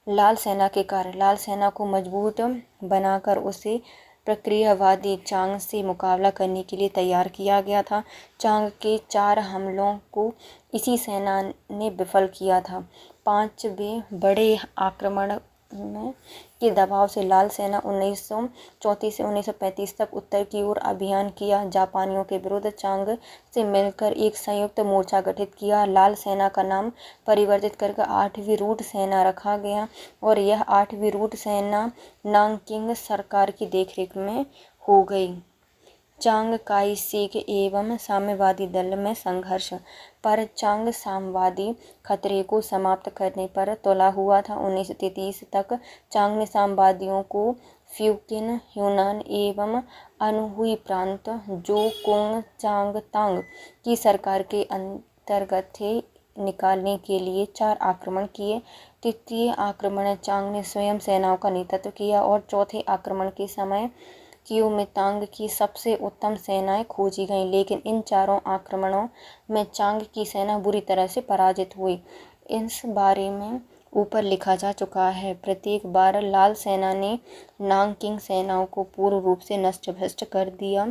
लाल सेना के कार्य: लाल सेना को मजबूत बनाकर उसे प्रक्रियावादी चांग से मुकाबला करने के लिए तैयार किया गया था। चांग के 4 हमलों को इसी सेना ने विफल किया था। पांचवें बड़े आक्रमण के दबाव से लाल सेना 1934 से 1935 तक उत्तर की ओर अभियान किया। जापानियों के विरुद्ध चांग से मिलकर एक संयुक्त मोर्चा गठित किया। लाल सेना का नाम परिवर्तित करके 8वीं रूट सेना रखा गया और यह 8वीं रूट सेना नानकिंग सरकार की देखरेख में हो गई। चांग काई शेक एवं साम्यवादी दल में संघर्ष पर चांग साम्यवादी खतरे को समाप्त करने पर तुला हुआ था। 1933 तक चांग ने साम्यवादियों को फ्यूकिन, यूनान एवं अनहुई प्रांत जो कोंग चांगतांग की सरकार के अंतर्गत थे निकालने के लिए 4 आक्रमण किए। तृतीय आक्रमण चांग ने स्वयं सेनाओं का नेतृत्व किया और चौथे आक्रमण के समय कियोमितांग की सबसे उत्तम सेनाएं खोजी गईं, लेकिन इन चारों आक्रमणों में चांग की सेना बुरी तरह से पराजित हुई। इस बारे में ऊपर लिखा जा चुका है। प्रत्येक बार लाल सेना ने नानकिंग सेनाओं को पूर्ण रूप से नष्ट भ्रष्ट कर दिया।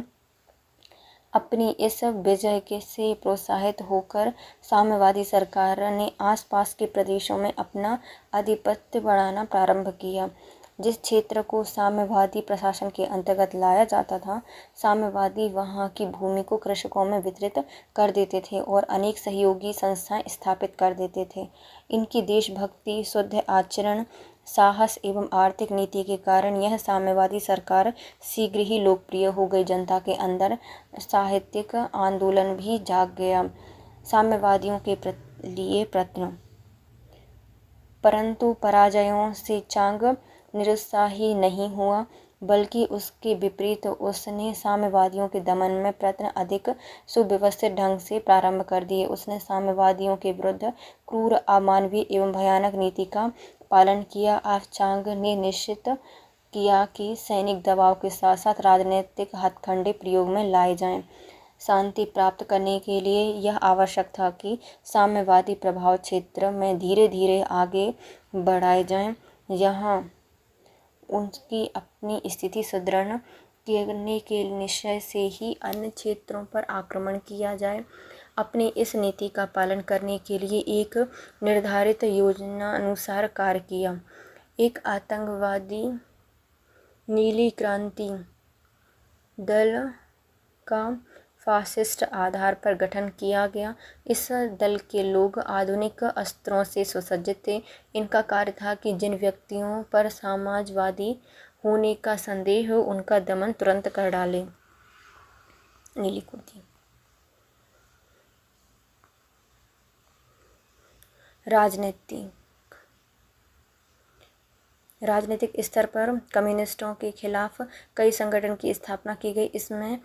अपनी इस विजय से प्रोत्साहित होकर साम्यवादी सरकार ने आसपास के प्रदेशों में अपना आधिपत्य बढ़ाना प्रारंभ किया। जिस क्षेत्र को साम्यवादी प्रशासन के अंतर्गत लाया जाता था, साम्यवादी वहां की भूमि को कृषकों में वितरित कर देते थे और अनेक सहयोगी संस्थाएं स्थापित कर देते थे। इनकी देशभक्ति, शुद्ध आचरण, साहस एवं आर्थिक नीति के कारण यह साम्यवादी सरकार शीघ्र ही लोकप्रिय हो गई। जनता के अंदर साहित्यिक आंदोलन भी जाग गया। साम्यवादियों के लिए प्रश्न, परंतु पराजयों से चांग निरुत्साही नहीं हुआ, बल्कि उसके विपरीत उसने साम्यवादियों के दमन में प्रयत्न अधिक सुव्यवस्थित ढंग से प्रारंभ कर दिए। उसने साम्यवादियों के विरुद्ध क्रूर, अमानवीय एवं भयानक नीति का पालन किया। आज चांग ने निश्चित किया कि सैनिक दबाव के साथ साथ राजनीतिक हथकंडे प्रयोग में लाए जाएं। शांति प्राप्त करने के लिए यह आवश्यक था कि साम्यवादी प्रभाव क्षेत्र में धीरे धीरे आगे बढ़ाए जाएं। यहाँ उनकी अपनी स्थिति सुदृढ़ करने के निश्चय से ही अन्य क्षेत्रों पर आक्रमण किया जाए। अपनी इस नीति का पालन करने के लिए एक निर्धारित योजना अनुसार कार्य किया। एक आतंकवादी नीली क्रांति दल का फासिस्ट आधार पर गठन किया गया। इस दल के लोग आधुनिक अस्त्रों से सुसज्जित थे। इनका कार्य था कि जिन व्यक्तियों पर समाजवादी होने का संदेह हो उनका दमन तुरंत कर डाले। नीली कुर्ती। राजनीतिक स्तर पर कम्युनिस्टों के खिलाफ कई संगठन की स्थापना की गई। इसमें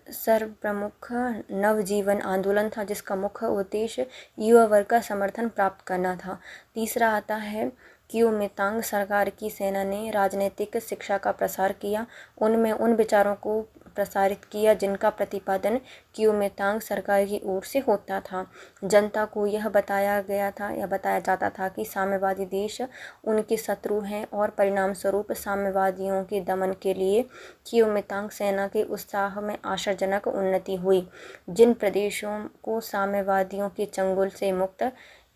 सर्वप्रमुख नवजीवन आंदोलन था, जिसका मुख्य उद्देश्य युवा वर्ग का समर्थन प्राप्त करना था। तीसरा आता है कियोमितांग सरकार की सेना ने राजनीतिक शिक्षा का प्रसार किया। उनमें उन विचारों को प्रसारित किया जिनका प्रतिपादन कियोमितांग सरकार की ओर से होता था। जनता को यह बताया जाता था कि साम्यवादी देश उनके शत्रु हैं और परिणाम स्वरूप साम्यवादियों के दमन के लिए कियोमितांग सेना के उत्साह में आशाजनक उन्नति हुई। जिन प्रदेशों को साम्यवादियों के चंगुल से मुक्त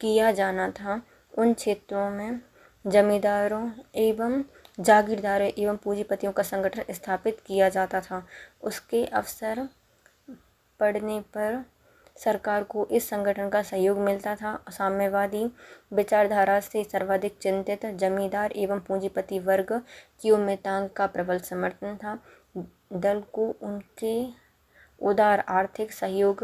किया जाना था, उन क्षेत्रों में जमींदारों एवं जागीरदारों एवं पूंजीपतियों का संगठन स्थापित किया जाता था। उसके अवसर पड़ने पर सरकार को इस संगठन का सहयोग मिलता था। साम्यवादी विचारधारा से सर्वाधिक चिंतित जमींदार एवं पूंजीपति वर्ग कियोमितांग का प्रबल समर्थन था। दल को उनके उदार आर्थिक सहयोग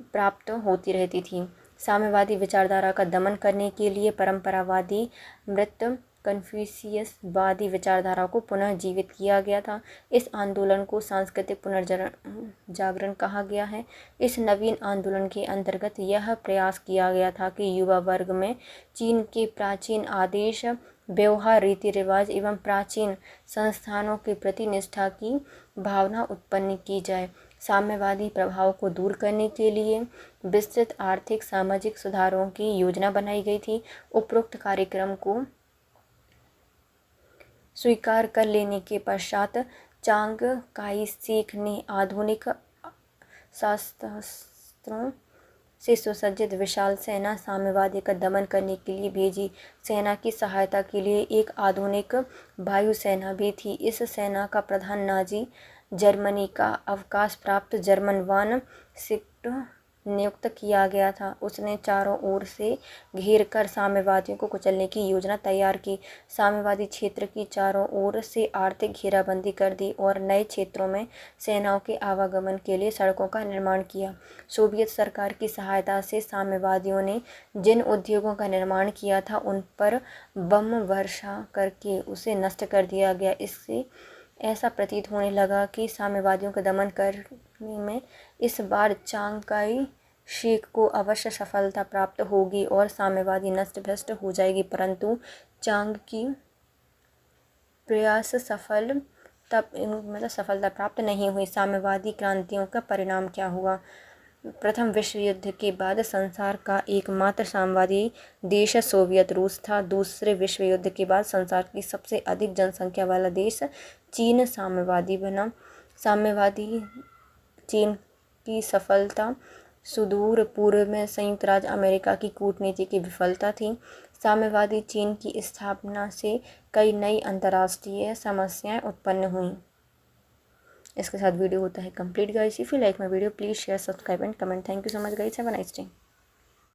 प्राप्त होती रहती थी। साम्यवादी विचारधारा का दमन करने के लिए परंपरावादी मृत कन्फ्यूशियसवादी विचारधारा को पुनः जीवित किया गया था। इस आंदोलन को सांस्कृतिक पुनर्जागरण कहा गया है। इस नवीन आंदोलन के अंतर्गत यह प्रयास किया गया था कि युवा वर्ग में चीन के प्राचीन आदेश, व्यवहार, रीति रिवाज एवं प्राचीन संस्थानों के प्रति निष्ठा की भावना उत्पन्न की जाए। साम्यवादी प्रभाव को दूर करने के लिए विस्तृत आर्थिक सामाजिक सुधारों की योजना बनाई गई थी। उपरोक्त कार्यक्रम को स्वीकार कर लेने के पश्चात चांग काई शेक ने आधुनिक शस्त्रों से सुसज्जित विशाल सेना साम्यवादी का दमन करने के लिए भेजी। सेना की सहायता के लिए एक आधुनिक वायुसेना भी थी। इस सेना का प्रधान नाजी जर्मनी का अवकाश प्राप्त जर्मन वान सिक्ट नियुक्त किया गया था। उसने चारों ओर से घेर कर साम्यवादियों को कुचलने की योजना तैयार की। साम्यवादी क्षेत्र की चारों ओर से आर्थिक घेराबंदी कर दी और नए क्षेत्रों में सेनाओं के आवागमन के लिए सड़कों का निर्माण किया। सोवियत सरकार की सहायता से साम्यवादियों ने जिन उद्योगों का निर्माण किया था उन पर बम वर्षा करके उसे नष्ट कर दिया गया। इससे ऐसा प्रतीत होने लगा कि साम्यवादियों का दमन करने में इस बार चांग काई शेक को अवश्य सफलता प्राप्त होगी और साम्यवादी नष्ट भ्रष्ट हो जाएगी। परंतु चांग की प्रयास सफलता प्राप्त नहीं हुई। साम्यवादी क्रांतियों का परिणाम क्या हुआ? प्रथम विश्व युद्ध के बाद संसार का एकमात्र साम्यवादी देश सोवियत रूस था। दूसरे विश्व युद्ध के बाद संसार की सबसे अधिक जनसंख्या वाला देश चीन साम्यवादी बना। साम्यवादी चीन की सफलता सुदूर पूर्व में संयुक्त राज्य अमेरिका की कूटनीति की विफलता थी। साम्यवादी चीन की स्थापना से कई नई अंतर्राष्ट्रीय समस्याएं उत्पन्न हुईं। इसके साथ वीडियो होता है complete guys. If you like my video please share subscribe and comment. Thank you so much guys, have a nice day.